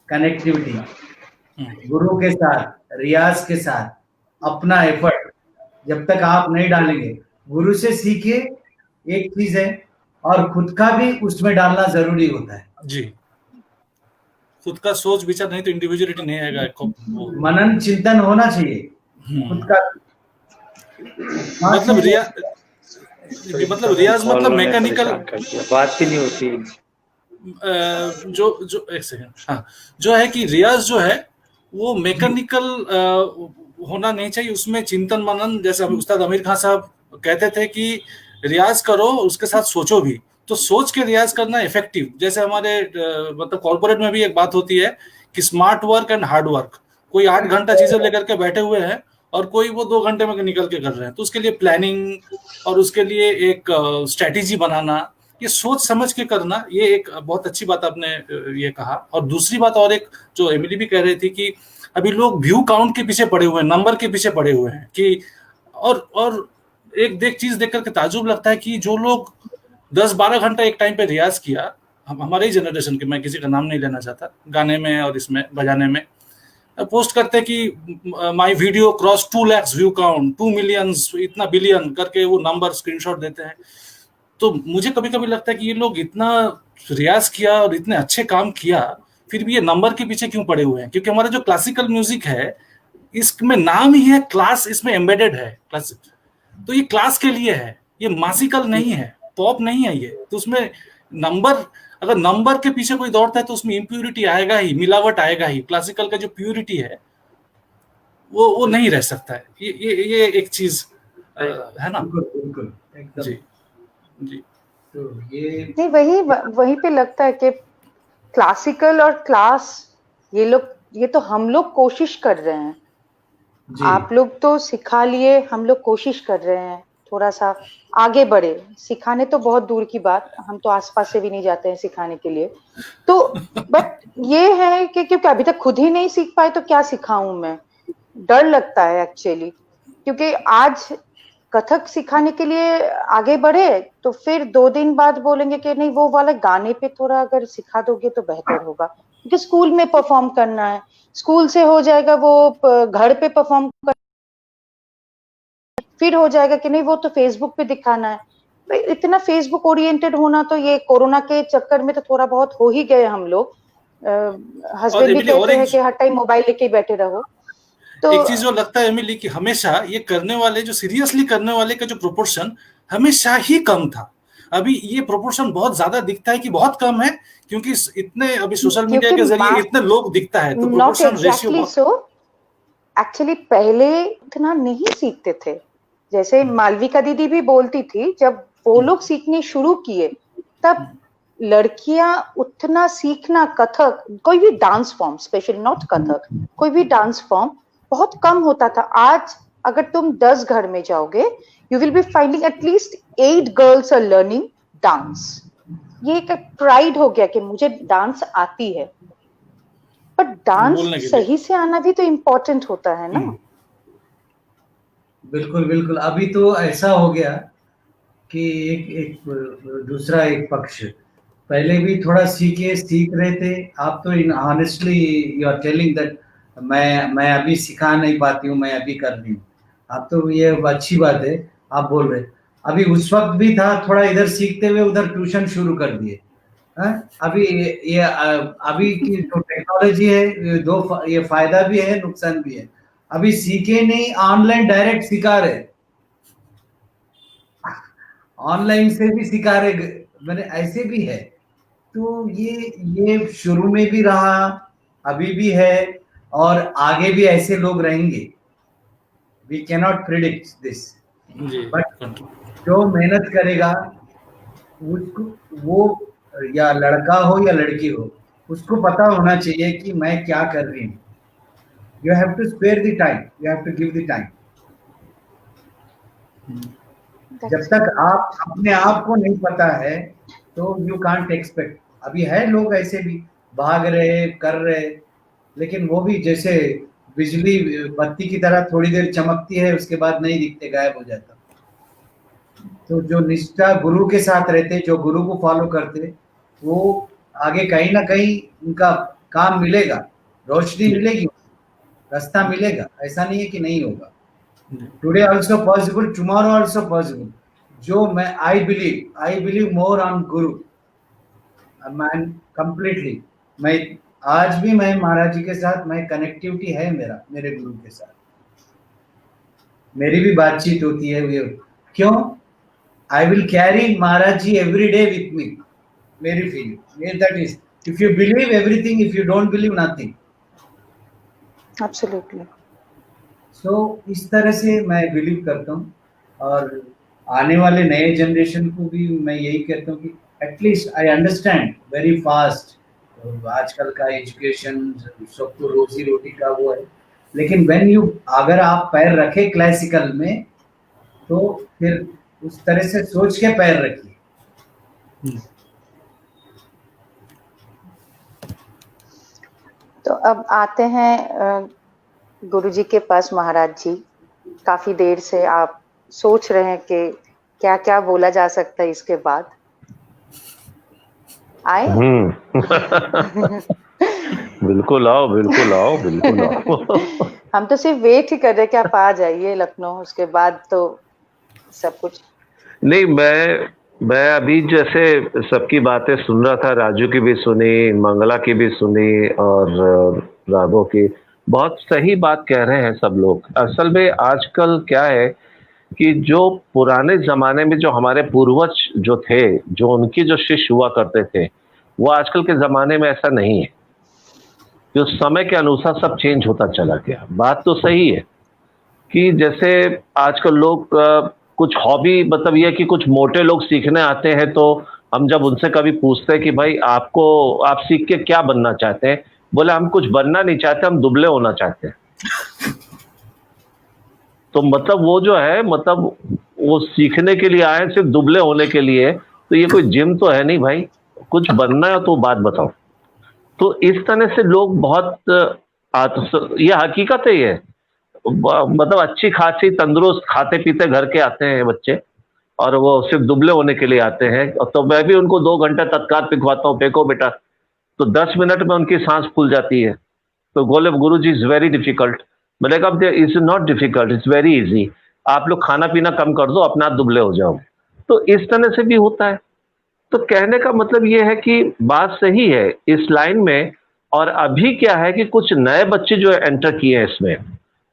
Speaker 6: कनेक्टिविटी गुरु के साथ, रियाज के साथ, अपना एफर्ट जब तक आप नहीं डालेंगे, गुरु से सीखिए एक चीज है, और खुद का भी उसमें डालना जरूरी होता है।
Speaker 2: जी, खुद का सोच विचार, नहीं तो इंडिविजुअलिटी नहीं आएगा।
Speaker 6: मनन चिंतन होना चाहिए खुद का।
Speaker 2: मतलब रियाज मतलब मैकेनिकल
Speaker 4: बात ही नहीं होती।
Speaker 2: जो एक सेकंड, हाँ, जो है कि रियाज जो है वो मैकेनिकल होना नहीं चाहिए, उसमें चिंतन मनन, जैसे उस्ताद आमिर खान साहब कहते थे कि रियाज करो उसके साथ सोचो भी, तो सोच के रियाज करना इफेक्टिव। जैसे हमारे मतलब कॉर्पोरेट में भी एक बात होती है कि smart work and hard work. कोई 8 घंटा चीजें लेकर के बैठे हुए हैं और कोई वो 2 घंटे में निकल के कर रहे हैं, तो उसके लिए प्लानिंग और उसके लिए एक स्ट्रेटेजी बनाना, ये सोच समझ के करना, ये एक बहुत अच्छी बात आपने ये कहा। और दूसरी बात और एक जो एमिली भी कह रही थी कि अभी लोग व्यू काउंट के पीछे पड़े हुए हैं, नंबर के पीछे पड़े हुए हैं कि और एक चीज देख करके ताजुब लगता है कि जो लोग 10-12 घंटा एक टाइम पे रियाज किया, हमारे ही जनरेशन के, मैं किसी का नाम नहीं लेना चाहता, गाने में और इसमें बजाने में पोस्ट करते हैं कि my video cross 2 lakhs view count, 2 million, इतना बिलियन करके वो नंबर स्क्रीनशॉट देते हैं। तो मुझे कभी कभी लगता है कि ये लोग इतना रियाज किया और इतने अच्छे काम किया, फिर भी ये नंबर के पीछे क्यों पड़े हुए हैं? क्योंकि हमारा जो क्लासिकल म्यूजिक है, इसमें नाम ही है क्लास, इसमें एम्बेडेड है क्लास, तो ये क्लास के लिए है, ये मासिकल नहीं है, पॉप नहीं है ये। तो उसमें नंबर, अगर नंबर के पीछे कोई दौड़ता है तो उसमें इम्प्यूरिटी आएगा ही, मिलावट आएगा ही। क्लासिकल का जो प्यूरिटी है वो नहीं रह सकता है। ये एक चीज है ना।
Speaker 6: बिल्कुल एकदम।
Speaker 2: जी जी।
Speaker 6: तो ये
Speaker 1: नहीं, वही पे लगता है कि क्लासिकल और क्लास, ये तो हम लोग कोशिश कर रहे हैं। आप लोग तो सिखा लिए, हम लोग कोशिश कर रहे हैं थोड़ा सा आगे बढ़े। सिखाने तो बहुत दूर की बात, हम तो आसपास से भी नहीं जाते हैं सिखाने के लिए। तो बट ये है कि क्योंकि अभी तक खुद ही नहीं सीख पाए तो क्या सिखाऊं मैं, डर लगता है एक्चुअली। क्योंकि आज कथक सिखाने के लिए आगे बढ़े तो फिर 2 दिन बाद बोलेंगे कि नहीं, वो वाला गाने पे थोड़ा अगर सिखा दोगे तो बेहतर होगा, क्योंकि स्कूल में परफॉर्म करना है, स्कूल से हो जाएगा वो घर पे परफॉर्म कर, फिर हो जाएगा कि नहीं वो तो फेसबुक पे दिखाना है। इतना फेसबुक ओरिएंटेड होना तो ये कोरोना के चक्कर में तो थोड़ा बहुत हो ही गए हम लोग। हस्बैंड भी कहते हैं कि हर टाइम मोबाइल लेके बैठे रहो। तो
Speaker 2: एक चीज जो लगता है एमिली कि हमेशा ये करने वाले, जो सीरियसली करने वाले का जो प्रोपोर्शन हमेशा ही कम था, अभी ये प्रोपोर्शन बहुत ज्यादा दिखता है कि बहुत कम है, क्योंकि इतने अभी सोशल मीडिया के जरिए इतने लोग दिखता है, तो प्रोपोर्शन रेशियो
Speaker 1: एक्चुअली पहले इतना नहीं सीखते थे। जैसे मालविका दीदी भी बोलती थी, जब वो लोग सीखने शुरू किए तब लड़कियां उतना सीखना, कथक कोई भी dance form, specially not Kathak, कोई भी डांस फॉर्म बहुत कम होता था। आज अगर तुम 10 घर में जाओगे, you will be finding at least 8 girls are learning dance. ये एक प्राइड हो गया कि मुझे डांस आती है, पर डांस सही से आना भी तो इम्पोर्टेंट होता है ना।
Speaker 6: बिल्कुल बिल्कुल। अभी तो ऐसा हो गया कि एक दूसरा एक पक्ष पहले भी थोड़ा सीख रहे थे। आप तो in honestly you are telling that मैं अभी सिखा नहीं पाती हूँ, मैं अभी कर रही हूँ। आप तो ये अच्छी बात है आप बोल रहे। अभी उस वक्त भी था, थोड़ा इधर सीखते हुए उधर ट्यूशन शुरू कर दिए। अभी ये अभी की जो टेक्नोलॉजी है, ये फायदा भी है नुकसान भी है। अभी सीखे नहीं, ऑनलाइन डायरेक्ट सिखा रहे, ऑनलाइन से भी सिखा रहे, मैंने ऐसे भी है। तो ये शुरू में भी रहा, अभी भी है, और आगे भी ऐसे लोग रहेंगे। We cannot predict this, but जो मेहनत करेगा उसको, वो या लड़का हो या लड़की हो, उसको पता होना चाहिए कि मैं क्या कर रही हूँ। You have to spare the time, you have to give the time. जब तक आप अपने आप को नहीं पता है तो यू कांट एक्सपेक्ट। अभी है लोग ऐसे भी भाग रहे कर रहे, लेकिन वो भी जैसे बिजली बत्ती की तरह थोड़ी देर चमकती है, उसके बाद नहीं दिखते, गायब हो जाता। तो जो निष्ठा गुरु के साथ रहते, जो गुरु को फॉलो करते, वो आगे कहीं ना कहीं उनका काम मिलेगा, रोशनी मिलेगी, रास्ता मिलेगा। ऐसा नहीं है कि नहीं होगा। Today also possible, tomorrow also possible. जो मैं आई बिलीव मोर ऑन गुरु, मैं कंप्लीटली, मैं आज भी मैं महाराज जी के साथ, मैं कनेक्टिविटी है मेरा मेरे गुरु के साथ, मेरी भी बातचीत होती है। क्यों? I will carry Maharaj ji every day with me. मेरी feeling that is, if you believe everything, if you don't believe nothing.
Speaker 1: Absolutely.
Speaker 6: So इस तरह से मैं बिलीव करता हूँ, और आने वाले नए जनरेशन को भी मैं यही कहता हूँ कि at least I understand very fast. आजकल का एजुकेशन सबको रोजी रोटी का वो है, लेकिन व्हेन यू, अगर आप पैर रखे क्लासिकल में, तो फिर उस तरह से सोच के पैर रखिए।
Speaker 1: तो अब आते हैं गुरुजी के पास। महाराज जी, काफी देर से आप सोच रहे हैं कि क्या क्या बोला जा सकता है इसके बाद। आए?
Speaker 5: बिल्कुल आओ, बिल्कुल आओ, बिल्कुल आओ।
Speaker 1: हम तो सिर्फ वेट ही कर रहे कि आप आ जाइए लखनऊ, उसके बाद तो सब कुछ।
Speaker 5: नहीं, मैं अभी जैसे सबकी बातें सुन रहा था, राजू की भी सुनी, मंगला की भी सुनी, और राघव की। बहुत सही बात कह रहे हैं सब लोग। असल में आजकल क्या है कि जो पुराने जमाने में जो हमारे पूर्वज जो थे, जो उनकी जो शिष्य हुआ करते थे, वो आजकल के जमाने में ऐसा नहीं है। जो समय के अनुसार सब चेंज होता चला गया। बात तो सही है कि जैसे आजकल लोग कुछ हॉबी, मतलब ये कि कुछ मोटे लोग सीखने आते हैं, तो हम जब उनसे कभी पूछते हैं कि भाई आप सीख के क्या बनना चाहते हैं, बोले हम कुछ बनना नहीं चाहते, हम दुबले होना चाहते हैं। तो मतलब वो जो है, मतलब वो सीखने के लिए आए सिर्फ दुबले होने के लिए, तो ये कोई जिम तो है नहीं भाई। कुछ बनना है तो बात बताओ। तो इस तरह से लोग बहुत, ये हकीकत है, ये मतलब अच्छी खासी तंदुरुस्त खाते पीते घर के आते हैं बच्चे, और वो सिर्फ दुबले होने के लिए आते हैं। तो मैं भी उनको 2 घंटे तत्काल पिघवाता हूँ, फेंको बेटा, तो 10 मिनट में उनकी सांस फूल जाती है। तो बोले गुरुजी इज वेरी डिफिकल्ट। मैंने कहा it's not difficult, it's very easy. आप लोग खाना पीना कम कर दो, अपना दुबले हो जाओगे। तो इस तरह से भी होता है। तो कहने का मतलब ये है कि बात सही है इस लाइन में। और अभी क्या है कि कुछ नए बच्चे जो एंटर किए हैं इसमें,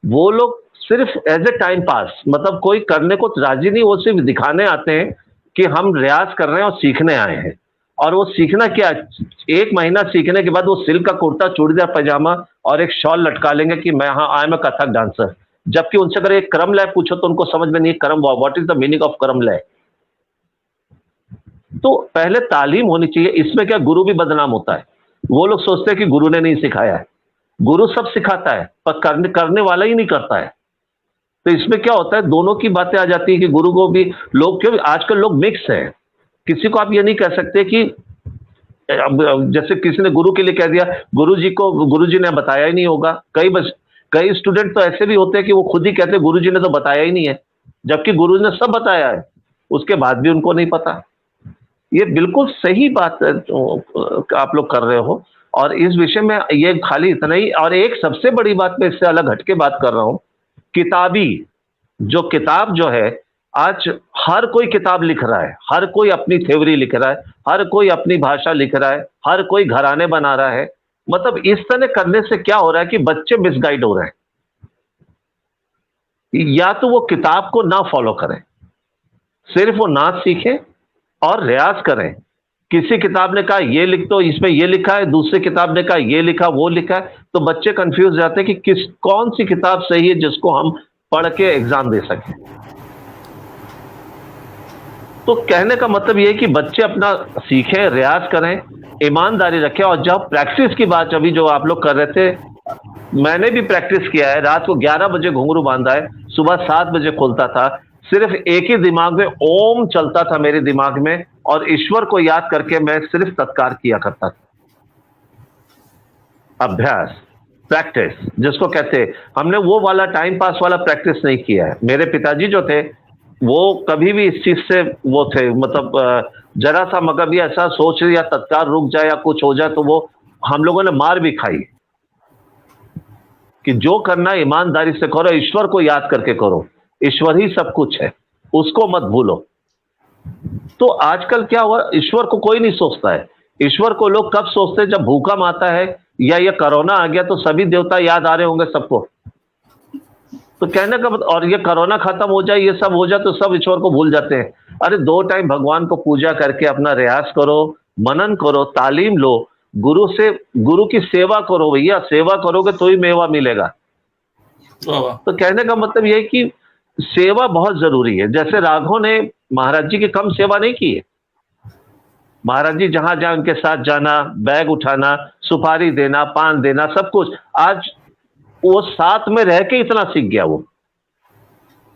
Speaker 5: वो लोग सिर्फ एज ए टाइम पास, मतलब कोई करने को राजी नहीं, वो सिर्फ दिखाने आते हैं कि हम रियाज कर रहे हैं और सीखने आए हैं। और वो सीखना क्या, 1 महीना सीखने के बाद वो सिल्क का कुर्ता, चूड़ीदार पैजामा और एक शॉल लटका लेंगे कि मैं I am a Kathak dancer. जबकि उनसे अगर एक क्रम लय पूछो तो उनको समझ में नहीं, क्रम what is the meaning of क्रम लय। तो पहले तालीम होनी चाहिए। इसमें क्या, गुरु भी बदनाम होता है। वो लोग सोचते हैं कि गुरु ने नहीं सिखाया है। गुरु सब सिखाता है, पर करने वाला ही नहीं करता है। तो इसमें क्या होता है, दोनों की बातें आ जाती है कि गुरु को भी लोग, क्यों आजकल लोग मिक्स है। किसी को आप ये नहीं कह सकते कि जैसे किसी ने गुरु के लिए कह दिया, गुरु जी ने बताया ही नहीं होगा। कई स्टूडेंट तो ऐसे भी होते हैं कि वो खुद ही कहते हैं गुरु जी ने तो बताया ही नहीं है, जबकि गुरु ने सब बताया है, उसके बाद भी उनको नहीं पता। ये बिल्कुल सही बात आप लोग कर रहे हो। और इस विषय में ये खाली इतना ही। और एक सबसे बड़ी बात मैं इससे अलग हटके बात कर रहा हूं, किताबी जो किताब जो है, आज हर कोई किताब लिख रहा है, हर कोई अपनी थ्योरी लिख रहा है, हर कोई अपनी भाषा लिख रहा है, हर कोई घराने बना रहा है। मतलब इस तरह करने से क्या हो रहा है कि बच्चे मिसगाइड हो रहे हैं। या तो वो किताब को ना फॉलो करें, सिर्फ वो नाच सीखें और रियाज करें। किसी किताब ने कहा ये लिख दो, इसमें ये लिखा है, दूसरी किताब ने कहा ये लिखा वो लिखा है, तो बच्चे कंफ्यूज जाते हैं कि कौन सी किताब सही है जिसको हम पढ़ के एग्जाम दे सकें। तो कहने का मतलब ये है कि बच्चे अपना सीखें, रियाज करें, ईमानदारी रखें। और जब प्रैक्टिस की बात अभी जो आप लोग कर रहे थे, मैंने भी प्रैक्टिस किया है। रात को 11 बजे घुंघरू बांधा है, सुबह 7 बजे खुलता था। सिर्फ एक ही दिमाग में ओम चलता था मेरे दिमाग में, और ईश्वर को याद करके मैं सिर्फ सत्कार किया करता था। अभ्यास, प्रैक्टिस जिसको कहते हैं, हमने वो वाला टाइम पास वाला प्रैक्टिस नहीं किया है। मेरे पिताजी जो थे वो कभी भी इस चीज से वो थे, मतलब जरा सा मगर भी ऐसा सोच लिया तत्काल रुक जाए या कुछ हो जाए तो वो हम लोगों ने मार भी खाई कि जो करना ईमानदारी से करो, ईश्वर को याद करके करो, ईश्वर ही सब कुछ है, उसको मत भूलो। तो आजकल क्या हुआ, ईश्वर को कोई नहीं सोचता है। ईश्वर को लोग कब सोचते हैं, जब भूकंप आता है या ये कोरोना आ गया तो सभी देवता याद आ रहे होंगे सबको। तो कहने का मतलब, और ये कोरोना खत्म हो जाए, ये सब हो जाए तो सब ईश्वर को भूल जाते हैं। अरे 2 टाइम भगवान को पूजा करके अपना रियाज करो, मनन करो, तालीम लो, गुरु से गुरु की सेवा करो। भैया सेवा करोगे तो ही मेवा मिलेगा। तो कहने का मतलब यह है कि सेवा बहुत जरूरी है। जैसे राघव ने महाराज जी की कम सेवा नहीं की है। महाराज जी जहां जहां उनके साथ जाना, बैग उठाना, सुपारी देना, पान देना, सब कुछ। आज वो साथ में रह के इतना सीख गया वो।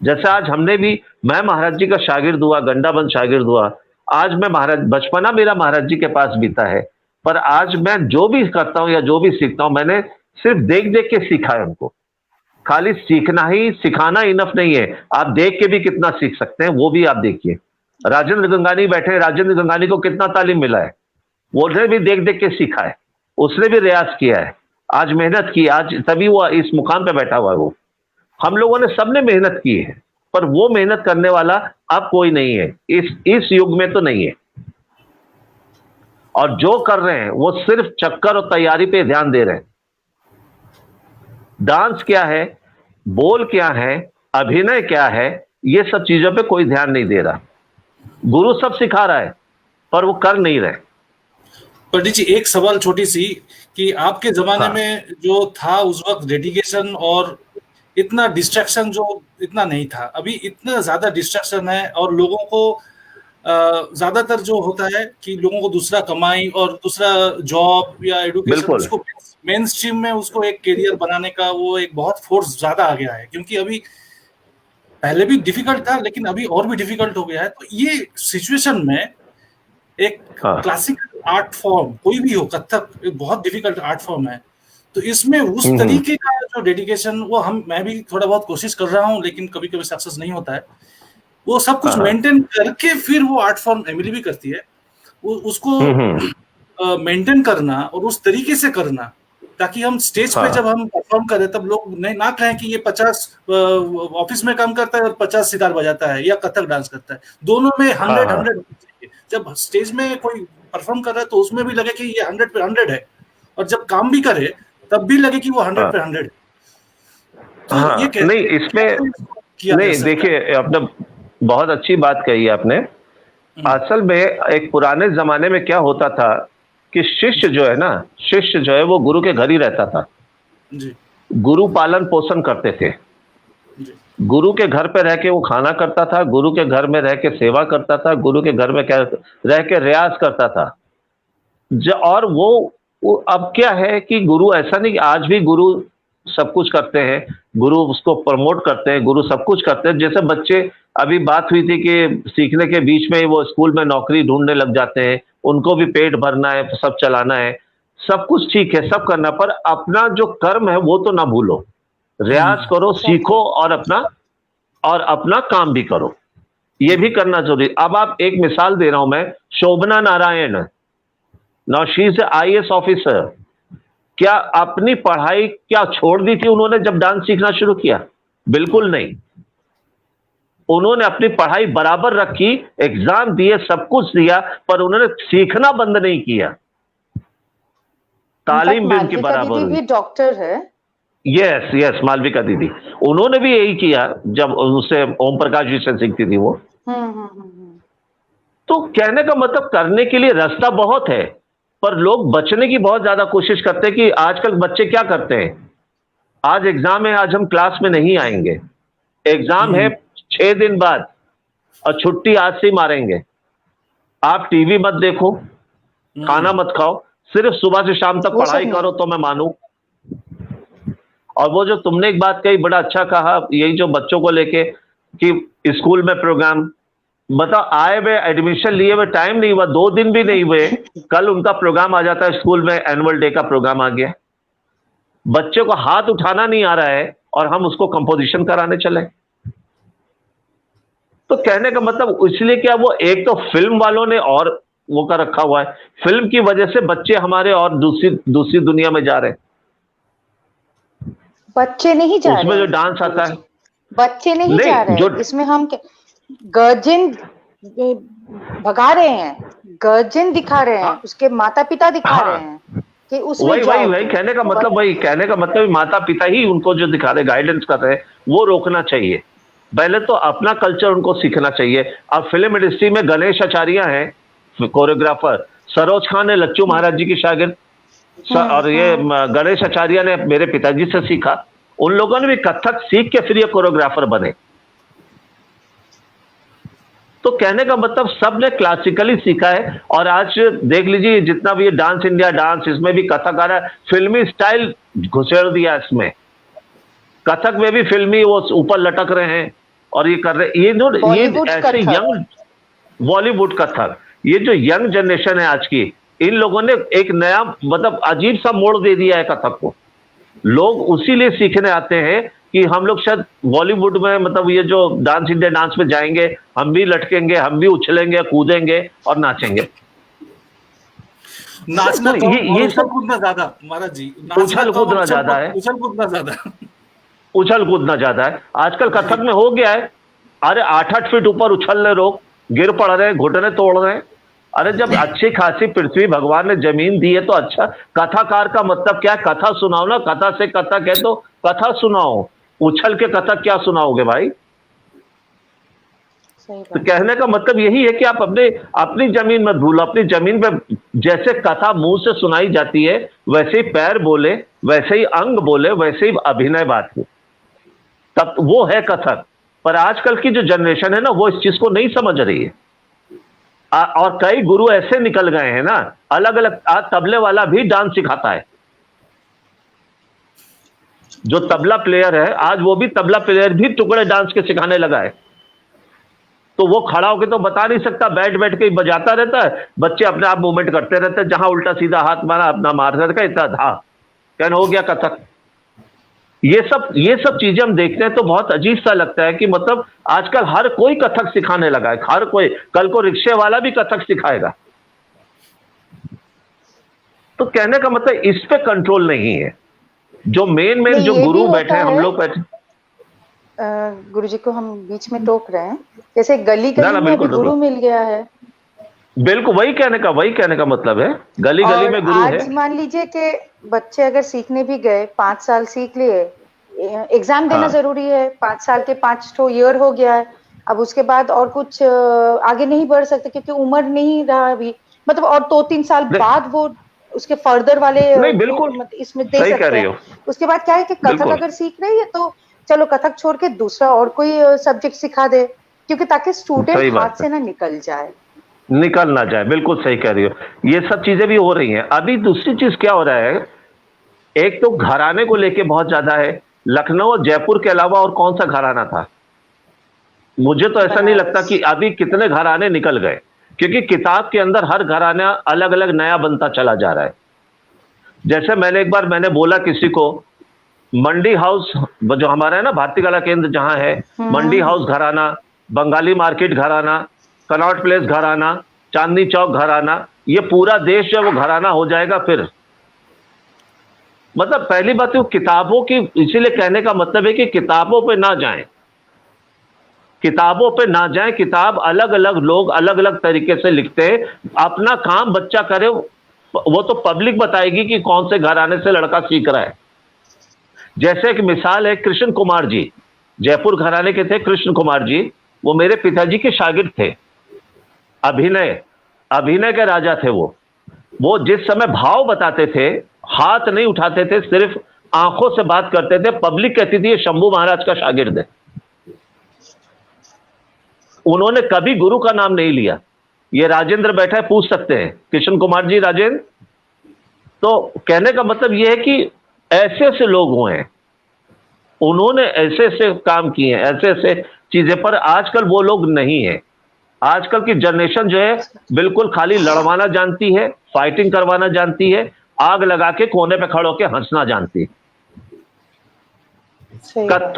Speaker 5: जैसे आज हमने भी, मैं महाराज जी का शागिर्द हुआ, गंडाबंद शागिर्द हुआ। आज मैं महाराज, बचपना मेरा महाराज जी के पास बीता है, पर आज मैं जो भी करता हूं या जो भी सीखता हूं, मैंने सिर्फ देख देख के सीखा है उनको। खाली सीखना ही, सिखाना इनफ नहीं है, आप देख के भी कितना सीख सकते हैं वो भी आप देखिए। राजेंद्र गंगानी बैठे, राजेंद्र गंगानी को कितना तालीम मिला है, उसने भी देख देख के सीखा है, उसने भी रियाज किया है, आज मेहनत की, आज तभी वो इस मुकाम पे बैठा हुआ है। वो हम लोगों ने सबने मेहनत की है, पर वो मेहनत करने वाला अब कोई नहीं है, इस युग में तो नहीं है। और जो कर रहे हैं वो सिर्फ चक्कर और तैयारी पे ध्यान दे रहे हैं। डांस क्या है, बोल क्या है, अभिनय क्या है, ये सब चीजों पे कोई ध्यान नहीं दे रहा। गुरु सब सिखा रहा है पर वो कर नहीं रहे।
Speaker 2: पंडित जी एक सवाल छोटी सी, कि आपके जमाने में जो था उस वक्त डेडिकेशन और इतना डिस्ट्रैक्शन जो इतना नहीं था, अभी इतना ज्यादा डिस्ट्रैक्शन है और लोगों को ज्यादातर जो होता है कि लोगों को दूसरा कमाई और दूसरा जॉब या एडुकेशन, उसको मेन स्ट्रीम में उसको एक करियर बनाने का वो एक बहुत फोर्स ज्यादा आ गया है। क्योंकि अभी पहले भी डिफिकल्ट था लेकिन अभी और भी डिफिकल्ट हो गया है। तो ये सिचुएशन में एक क्लासिकल आर्ट फॉर्म कोई भी हो, कथक एक बहुत डिफिकल्ट आर्ट फॉर्म है, तो इसमें उस तरीके का जो डेडिकेशन वो मैं भी थोड़ा बहुत कोशिश कर रहा हूँ लेकिन कभी कभी सक्सेस नहीं होता है। वो सब कुछ मेंटेन करके फिर वो आर्ट फॉर्म एमिली भी करती है, उसको मेंटेन करना और उस तरीके से करना ताकि हम स्टेज पे जब हम परफॉर्म करें तब लोग ना कहें कि ये 50 ऑफिस में काम करता है और 50 सितार बजाता है या कथक डांस करता है। दोनों में 100 जब स्टेज में कोई परफॉर्म कर रहा है तो उसमें भी लगे कि ये 100 पे 100 है, और जब काम भी करे तब भी लगे कि वो 100 पे 100 है।
Speaker 5: तो नहीं, इसमें नहीं, देखिए आपने बहुत अच्छी बात कही आपने। असल में एक पुराने जमाने में क्या होता था कि शिष्य जो है वो गुरु के घर ही रहता था जी। गुरु पालन पोषण करते थे जी। गुरु के घर पे रह के वो खाना करता था, गुरु के घर में रह के सेवा करता था, गुरु के घर में रह के रियाज करता था। और वो अब क्या है कि गुरु ऐसा नहीं, आज भी गुरु सब कुछ करते हैं, गुरु उसको प्रमोट करते हैं, गुरु सब कुछ करते हैं। जैसे बच्चे, अभी बात हुई थी कि सीखने के बीच में वो स्कूल में नौकरी ढूंढने लग जाते हैं, उनको भी पेट भरना है, सब चलाना है, सब कुछ ठीक है, सब करना, पर अपना जो कर्म है वो तो ना भूलो। रियाज करो, सीखो और अपना काम भी करो, ये भी करना जरूरी। अब आप एक मिसाल दे रहा हूं मैं, Shobhana Narayan, now she is IAS officer, क्या अपनी पढ़ाई क्या छोड़ दी थी उन्होंने जब डांस सीखना शुरू किया? बिल्कुल नहीं, उन्होंने अपनी पढ़ाई बराबर रखी, एग्जाम दिए, सब कुछ दिया, पर उन्होंने सीखना बंद नहीं किया। तालीम भी उनकी बराबर हुई।
Speaker 1: डॉक्टर है।
Speaker 5: यस, मालविका दीदी, उन्होंने भी यही किया जब उससे ओम प्रकाश जी से सीखती थी वो। तो कहने का मतलब करने के लिए रास्ता बहुत है, पर लोग बचने की बहुत ज्यादा कोशिश करते हैं। कि आजकल बच्चे क्या करते हैं, आज एग्जाम है, आज हम क्लास में नहीं आएंगे, एग्जाम है 6 दिन बाद और छुट्टी आज से ही मारेंगे। आप टीवी मत देखो, खाना मत खाओ, सिर्फ सुबह से शाम तक पढ़ाई करो तो मैं मानूं। और वो जो तुमने एक बात कही, बड़ा अच्छा कहा, यही जो बच्चों को लेके कि स्कूल में प्रोग्राम, मतलब आए हुए, एडमिशन लिए हुए टाइम नहीं हुआ, 2 दिन भी नहीं हुए, कल उनका प्रोग्राम आ जाता है स्कूल में, एनुअल डे का प्रोग्राम आ गया, बच्चे को हाथ उठाना नहीं आ रहा है और हम उसको कंपोजिशन कराने चले। तो कहने का मतलब इसलिए क्या, वो एक तो फिल्म वालों ने और वो कर रखा हुआ है, फिल्म की वजह से बच्चे हमारे और दूसरी दुनिया में जा रहे हैं।
Speaker 1: बच्चे नहीं जा रहे
Speaker 5: उसमें जो
Speaker 1: हैं,
Speaker 5: डांस आता है,
Speaker 1: बच्चे नहीं जा रहे हैं, इसमें हम गार्जियन भगा रहे हैं, गार्जियन दिखा रहे हैं, उसके माता पिता दिखा रहे हैं कि उसमें
Speaker 5: वही कहने का मतलब माता पिता ही उनको जो दिखा रहे, गाइडेंस कर रहे हैं, वो रोकना चाहिए। पहले तो अपना कल्चर उनको सीखना चाहिए। अब फिल्म इंडस्ट्री में गणेश आचार्य हैं कोरियोग्राफर, सरोज खान ने लच्चू महाराज जी की शागिर्द, और ये गणेश आचार्य ने मेरे पिताजी से सीखा। उन लोगों ने भी कथक सीख के फिर ये कोरियोग्राफर बने। तो कहने का मतलब सबने क्लासिकली सीखा है। और आज देख लीजिए जितना भी ये डांस इंडिया डांस, इसमें भी कथक आ रहा है, फिल्मी स्टाइल घुसेड़ दिया इसमें। कथक में भी फिल्मी वो ऊपर लटक रहे हैं और ये कर रहे हैं, ये ऐसे यंग बॉलीवुड कथक, ये जो यंग जनरेशन है आज की, इन लोगों ने एक नया मतलब अजीब सा मोड़ दे दिया है कथक को। लोग उसी लिए सीखने आते हैं कि हम लोग शायद बॉलीवुड में मतलब ये जो डांस इंडिया डांस में जाएंगे, हम भी लटकेंगे, हम भी उछलेंगे, कूदेंगे और नाचेंगे।
Speaker 2: नाचना तो ये सब कूदना ज्यादा महाराज जी,
Speaker 5: उछल कूदना ज्यादा है, उछल कूदना ज्यादा है। आजकल कथक में हो गया है, अरे 8-8 फीट ऊपर उछल रहे लोग, गिर पड़ रहे हैं, घुटने तोड़ रहे हैं। अरे जब अच्छी खासी पृथ्वी भगवान ने जमीन दी है तो अच्छा, कथाकार का मतलब क्या है, कथा सुनाओ ना, कथा से कथा कह तो कथा सुनाओ, उछल के कथा क्या सुनाओगे भाई। तो कहने का मतलब यही है कि आप अपनी जमीन में भूलो, अपनी जमीन पे जैसे कथा मुंह से सुनाई जाती है वैसे ही पैर बोले, वैसे ही अंग बोले, वैसे ही अभिनय बात हो, तब वो है कथक। पर आजकल की जो जनरेशन है ना, वो इस चीज को नहीं समझ रही है। और कई गुरु ऐसे निकल गए हैं ना, अलग अलग, आज तबले वाला भी डांस सिखाता है, जो तबला प्लेयर है आज वो भी तबला प्लेयर भी टुकड़े डांस के सिखाने लगा है। तो वो खड़ा होकर तो बता नहीं सकता, बैठ बैठ के बजाता रहता है, बच्चे अपने आप मूवमेंट करते रहते हैं, जहां उल्टा सीधा हाथ मारा अपना मार रहता है, इतना था कहना हो गया कथक। ये सब चीजें हम देखते हैं तो बहुत अजीब सा लगता है कि मतलब आजकल हर कोई कथक सिखाने लगा है, हर कोई, कल को रिक्शे वाला भी कथक सिखाएगा। तो कहने का मतलब इस पे कंट्रोल नहीं है। जो मेन जो गुरु बैठे हैं, हम लोग बैठे,
Speaker 1: गुरुजी को हम बीच में टोक रहे हैं, जैसे गली गली में भी गुरु मिल गया है।
Speaker 5: बिल्कुल वही कहने का मतलब है, गली गली में गुरु है।
Speaker 1: आज मान लीजिए कि बच्चे अगर सीखने भी गए, 5 साल सीख लिए, एग्जाम देना जरूरी है, 5 साल के 5 ईयर हो गया है, अब उसके बाद और कुछ आगे नहीं बढ़ सकते क्योंकि उम्र नहीं रहा अभी, मतलब और 2-3 साल बाद वो उसके फर्दर वाले
Speaker 5: बिल्कुल
Speaker 1: इसमें दे सकते हैं। उसके बाद क्या है कि कथक अगर सीख रही है तो चलो कथक छोड़ के दूसरा और कोई सब्जेक्ट सिखा दे, क्योंकि ताकि स्टूडेंट हाथ से ना निकल ना जाए।
Speaker 5: बिल्कुल सही कह रही हो। ये सब चीजें भी हो रही हैं। अभी दूसरी चीज क्या हो रहा है, एक तो घराने को लेके बहुत ज्यादा है। लखनऊ और जयपुर के अलावा और कौन सा घराना था? मुझे तो ऐसा नहीं लगता कि अभी कितने घराने निकल गए, क्योंकि किताब के अंदर हर घराना अलग अलग नया बनता चला जा रहा है। जैसे मैंने बोला किसी को, मंडी हाउस जो हमारा है ना, भारतीय कला केंद्र जहां है, मंडी हाउस घराना, बंगाली मार्केट घराना, कनॉट प्लेस घराना, चांदनी चौक घराना, ये पूरा देश जो वो घराना हो जाएगा। फिर मतलब पहली बात तो किताबों की, इसीलिए कहने का मतलब है कि किताबों पे ना जाएं, किताब अलग अलग लोग अलग अलग तरीके से लिखते हैं। अपना काम बच्चा करे, वो तो पब्लिक बताएगी कि कौन से घराने से लड़का सीख रहा है। जैसे एक मिसाल है, कृष्ण कुमार जी, जयपुर घराने के थे कृष्ण कुमार जी, वो मेरे पिताजी के शागिर्द थे। अभिनय के राजा थे वो जिस समय भाव बताते थे, हाथ नहीं उठाते थे, सिर्फ आंखों से बात करते थे। पब्लिक कहती थी ये शंभू महाराज का शागिर्द है। उन्होंने कभी गुरु का नाम नहीं लिया। ये राजेंद्र बैठा है, पूछ सकते हैं, कृष्ण कुमार जी राजेंद्र। तो कहने का मतलब यह है कि ऐसे ऐसे लोग हुए हैं, उन्होंने ऐसे ऐसे काम किए हैं, ऐसे ऐसे चीजें, पर आजकल वो लोग नहीं है। आजकल की जनरेशन जो है बिल्कुल खाली लड़वाना जानती है, फाइटिंग करवाना जानती है, आग लगा के कोने पे खड़े होकर हंसना जानती है।
Speaker 1: सही बात।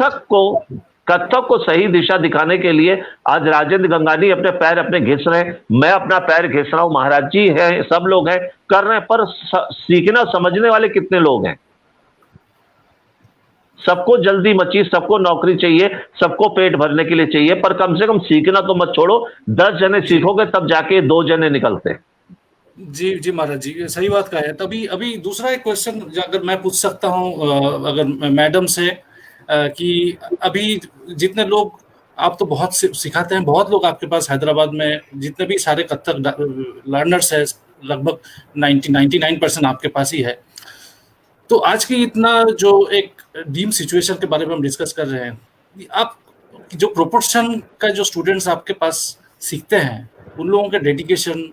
Speaker 5: कथक को सही दिशा दिखाने के लिए आज राजेंद्र गंगानी अपने पैर अपने घिस रहे हैं, मैं अपना पैर घिस रहा हूं, महाराज जी हैं, सब लोग हैं, कर रहे हैं, पर सीखना समझने वाले कितने लोग हैं? सबको जल्दी मची, सबको नौकरी चाहिए, सबको पेट भरने के लिए चाहिए, पर कम से कम सीखना तो मत छोड़ो। 10 जने सीखोगे तब जाके 2 जने निकलते हैं।
Speaker 2: जी जी महाराज जी, सही बात कहा है। तभी अभी दूसरा एक क्वेश्चन अगर मैं पूछ सकता हूँ अगर मैडम से, कि अभी जितने लोग आप तो बहुत सिखाते हैं, बहुत लोग आपके पास हैदराबाद में जितने भी सारे कथक लर्नर्स है, लगभग 99% आपके पास ही है। तो आज की इतना जो एक डीम सिचुएशन के बारे में हम डिस्कस कर रहे हैं, आप जो प्रोपोर्शन का जो स्टूडेंट्स आपके पास सीखते हैं, उन लोगों के डेडिकेशन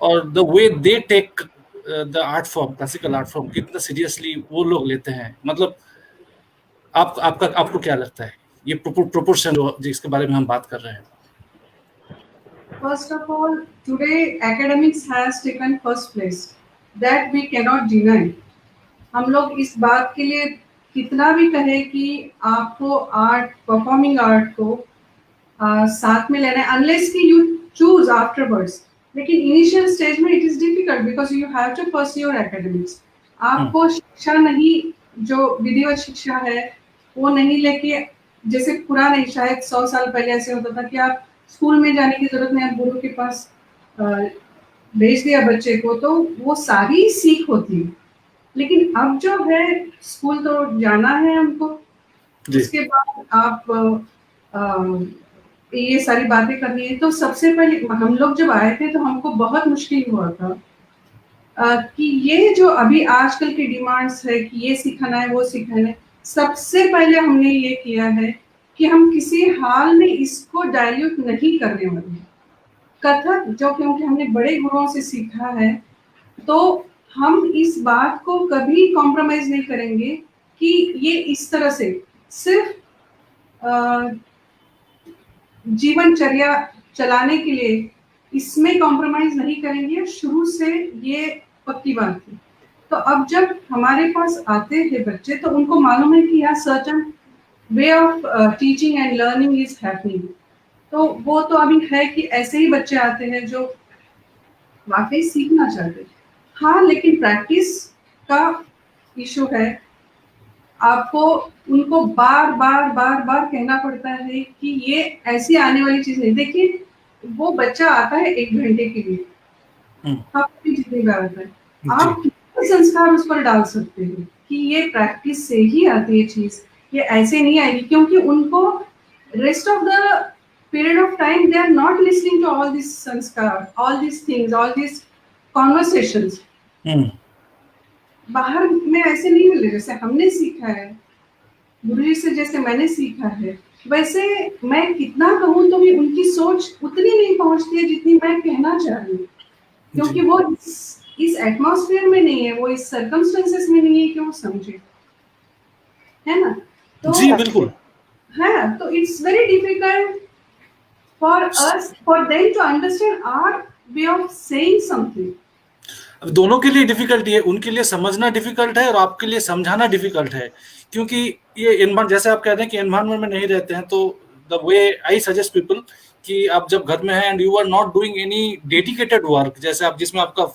Speaker 2: और the way they take the art form, classical art form, कितना सीरियसली वो लोग लेते हैं, मतलब आपको क्या लगता है ये प्रोपोर्शन जिसके बारे में हम बात कर रहे हैं?
Speaker 3: First of all, today academics has taken first place. That we cannot deny. हम लोग इस बात के लिए कितना भी कहे कि आपको आर्ट, परफॉर्मिंग आर्ट को साथ में लेना है, अनलेस कि यू चूज आफ्टरवर्ड्स। लेकिन इनिशियल स्टेज में it is difficult because you have to pursue your academics. आपको शिक्षा नहीं, जो विधिवत शिक्षा है वो नहीं लेके, जैसे पुराने शायद 100 साल पहले ऐसे होता था कि आप स्कूल में जाने की जरूरत नहीं, आप गुरु के पास भेज दिया बच्चे को तो वो सारी सीख होती है। लेकिन अब जो है स्कूल तो जाना है हमको, उसके बाद आप ये सारी बातें करनी है। तो सबसे पहले हम लोग जब आए थे तो हमको बहुत मुश्किल हुआ था कि ये जो अभी आजकल की डिमांड्स है कि ये सिखाना है वो सिखाना है, सबसे पहले हमने ये किया है कि हम किसी हाल में इसको डाइल्यूट नहीं करने वाले हैं। कथक जो क्योंकि हमने बड़े गुरुओं से सीखा है, तो हम इस बात को कभी कॉम्प्रोमाइज नहीं करेंगे कि ये इस तरह से सिर्फ जीवनचर्या चलाने के लिए इसमें कॉम्प्रोमाइज नहीं करेंगे, शुरू से ये पक्की बात थी। तो अब जब हमारे पास आते हैं बच्चे तो उनको मालूम है कि यहाँ certain way of teaching and learning is happening. तो वो तो अभी है कि ऐसे ही बच्चे आते हैं जो वाकई सीखना चाहते हैं। हाँ, लेकिन प्रैक्टिस का इशू है, आपको उनको बार बार कहना पड़ता है कि ये ऐसी आने वाली चीज नहीं। देखिए वो बच्चा आता है 1 घंटे के लिए, आपकी जितनी बार आता है, आप कितने संस्कार उस पर डाल सकते हैं कि ये प्रैक्टिस से ही आती है चीज, ये ऐसे नहीं आएगी। क्योंकि उनको rest of the period of time they are not listening to all these sanskar, all these things, all these conversations. बाहर में ऐसे नहीं मिल रहे, जैसे हमने सीखा है गुरुजी से, जैसे मैंने सीखा है, वैसे मैं कितना कहूँ तो भी उनकी सोच उतनी नहीं पहुंचती है जितनी मैं कहना चाह रही हूँ, क्योंकि वो इस एटमॉस्फेयर में नहीं है, वो इस सर्कमस्टेंसेस में नहीं है कि वो समझे, है ना? तो
Speaker 2: जी बिल्कुल
Speaker 3: है, तो it's very difficult for us, for them to understand our way of saying something.
Speaker 2: अब दोनों के लिए डिफिकल्ट है, उनके लिए समझना डिफिकल्ट है और आपके लिए समझाना डिफिकल्ट है, क्योंकि ये एनवायरमेंट, जैसे आप कह रहे हैं कि एनवायरमेंट में नहीं रहते हैं, तो the way I suggest people कि आप जब घर में हैं and you are not doing any dedicated work, जैसे आप जिसमें आपका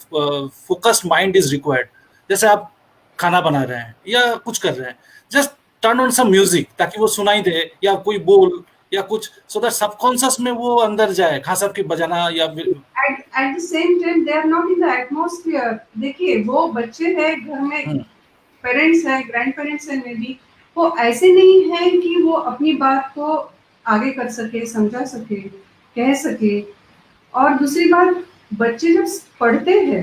Speaker 2: फोकस्ड माइंड इज रिक्वायर्ड, जैसे आप खाना बना रहे हैं या कुछ कर रहे हैं, just turn on some music ताकि वो सुनाई दे या कोई बोल या कुछ, सो दैट सबकॉन्शियस में वो अंदर जाए, खास करके बजाना या
Speaker 3: at the same time they are not in the atmosphere. देखिए वो बच्चे हैं घर में, पेरेंट्स हैं, ग्रैंड पेरेंट्स हैं, मे बी वो ऐसे नहीं है कि वो अपनी बात को आगे कर सके, समझा सके, कह सके। और दूसरी बात, बच्चे जब पढ़ते हैं,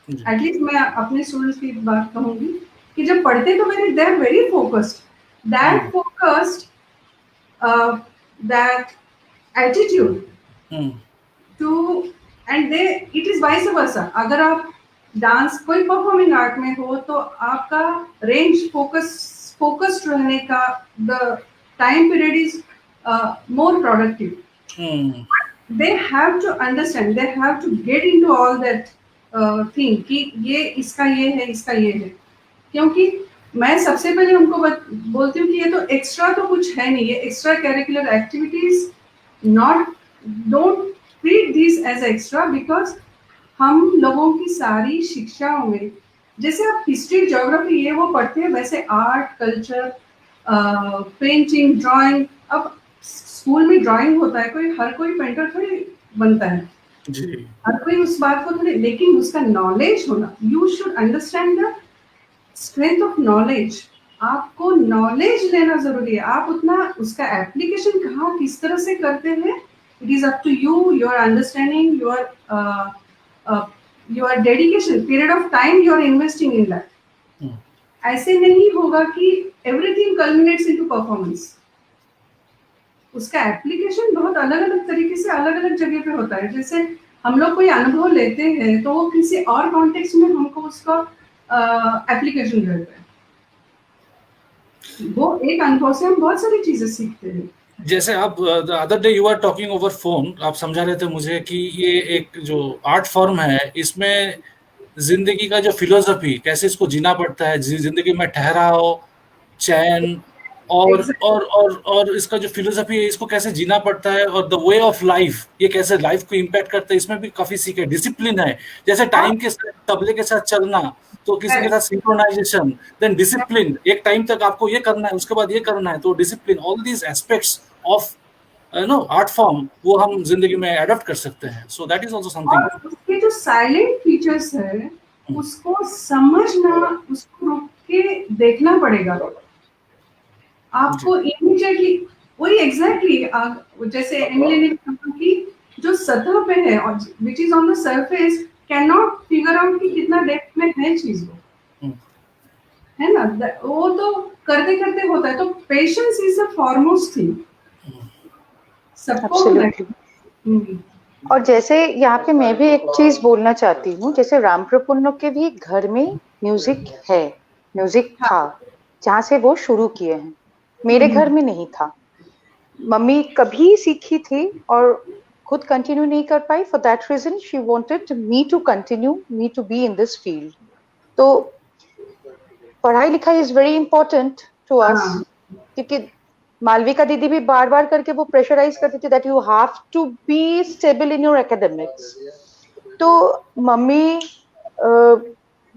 Speaker 3: एटलीस्ट मैं अपने स्टूडेंट्स की बात कहूंगी कि जब पढ़ते तो they are very focused, that focused that attitude to, and they it is vice versa. अगर आप डांस कोई परफॉर्मिंग आर्ट में हो तो आपका रेंज फोकस्ड रहने का, the time period is more productive. they have to understand, they have to get into all that thing कि ये इसका ये है, इसका ये है, क्योंकि मैं सबसे पहले उनको बोलती हूँ कि ये तो एक्स्ट्रा तो कुछ है नहीं, ये extracurricular activities not, don't treat this as extra, because हम लोगों की सारी शिक्षाओं में जैसे आप हिस्ट्री ज्योग्राफी ये वो पढ़ते हैं, वैसे आर्ट कल्चर पेंटिंग ड्राइंग, अब स्कूल में ड्राइंग होता है, कोई हर कोई पेंटर थोड़ी बनता है
Speaker 2: जी,
Speaker 3: हर कोई उस बात को थोड़ी, लेकिन उसका नॉलेज होना, you should understand the strength of knowledge, आपको नॉलेज लेना जरूरी है, आप उतना उसका एप्लीकेशन कहाँ किस तरह से करते हैं, it is up to you, your understanding, your dedication, period of time you are investing in that. ऐसे नहीं होगा कि एवरीथिंग कल्मिनेट्स इनटू परफॉर्मेंस, उसका एप्लीकेशन बहुत अलग अलग तरीके से अलग अलग जगह पे होता है। जैसे हम लोग कोई अनुभव लेते हैं तो वो किसी और कॉन्टेक्स्ट में हमको उसका एप्लीकेशन करते हैं, वो एक अनुभव से हम बहुत सारी चीजें सीखते हैं।
Speaker 2: जैसे आप the other day you are talking over phone, आप समझा रहे थे मुझे कि ये एक जो आर्ट फॉर्म है, इसमें जिंदगी का जो फिलोसफी, कैसे इसको जीना पड़ता है, जिंदगी में ठहराव, चैन और इसका जो फिलोसफी है, इसको कैसे जीना पड़ता है, और द वे ऑफ लाइफ, ये कैसे लाइफ को इम्पैक्ट करता है, इसमें भी काफी सीखे। डिसिप्लिन है, जैसे टाइम के साथ तबले के साथ चलना, तो किसी के साथ सिंक्रोनाइजेशन, देन डिसिप्लिन, एक टाइम तक आपको ये करना है, उसके बाद ये करना है, तो discipline, all these aspects of art form, वो हम जिंदगी में अडॉप्ट कर सकते हैं। So that is also something.
Speaker 3: उसके जो साइलेंट फीचर्स है उसको समझना, उसको रुक के देखना पड़ेगा आपको इमीडिएटली। वही एग्जैक्टली जैसे एमिली ने कहा कि जो सतह पे है और which is on the surface can not figure out कि कितना डेप्थ में है चीज वो, है ना, वो तो करते करते होता है। तो patience is the foremost thing सबको।
Speaker 1: और जैसे यहाँ पे मैं भी एक चीज बोलना चाहती हूँ, जैसे राम प्रपुन्न के भी घर में म्यूजिक है, म्यूजिक था जहाँ से वो शुरू किए हैं, मेरे घर में नहीं था। मम्मी कभी सीखी थी और खुद कंटिन्यू नहीं कर पाई, for that reason she wanted me to continue, me to be in this field. तो पढ़ाई लिखाई is very important to us, क्योंकि मालविका दीदी भी बार बार करके वो प्रेशराइज करती थी that you have to be stable in your academics. तो मम्मी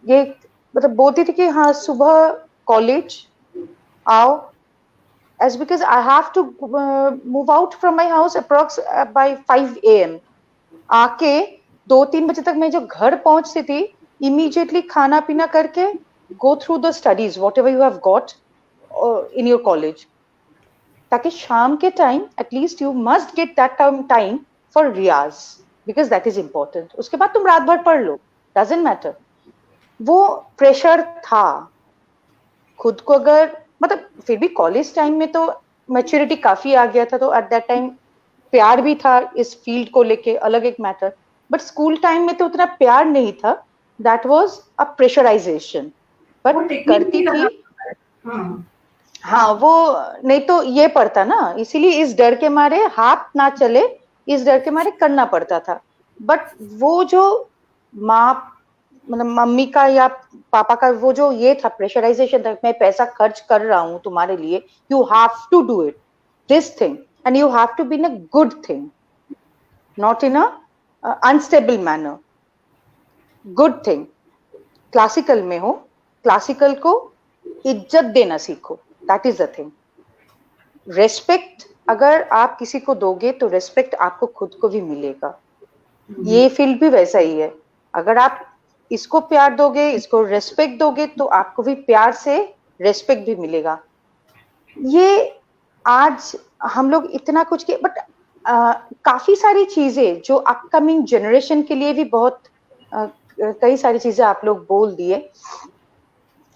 Speaker 1: ये मतलब बोलती थी कि हाँ सुबह कॉलेज आओ, as because I have to move out from my house approx by 5 AM। आके 2-3 बजे तक मैं जो घर पहुंचती थी, immediately खाना पीना करके go through the studies whatever you have got in your college, ताकि शाम के time at least you must get that time for रियाज, because that is important। उसके बाद तुम रात भर पढ़ लो, doesn't matter। वो प्रेशर था। खुद को अगर मतलब फिर भी कॉलेज टाइम में तो मैच्योरिटी काफी आ गया था, तो एट दैट टाइम प्यार भी था इस फील्ड को लेके, अलग एक मैटर। बट स्कूल टाइम में तो उतना प्यार नहीं था, that was a pressurisation. But करती थी हाँ, वो नहीं तो ये पड़ता ना, इसीलिए इस डर के मारे हाथ ना चले, इस डर के मारे करना पड़ता था। बट वो जो माँ मतलब मम्मी का या पापा का वो जो ये था प्रेशराइजेशन था, मैं पैसा खर्च कर रहा हूँ तुम्हारे लिए, you have to do it this thing and you have to be in a good thing, not in a unstable manner, good thing. Classical में हो, क्लासिकल को इज्जत देना सीखो, that is the thing. Respect अगर आप किसी को दोगे तो रेस्पेक्ट आपको खुद को भी मिलेगा। ये फील्ड भी वैसा ही है, अगर आप इसको प्यार दोगे, इसको रेस्पेक्ट दोगे, तो आपको भी प्यार से रेस्पेक्ट भी मिलेगा। ये आज हम लोग इतना कुछ किए, बट काफी सारी चीजें जो अपकमिंग जनरेशन के लिए भी बहुत कई सारी चीजें आप लोग बोल दिए,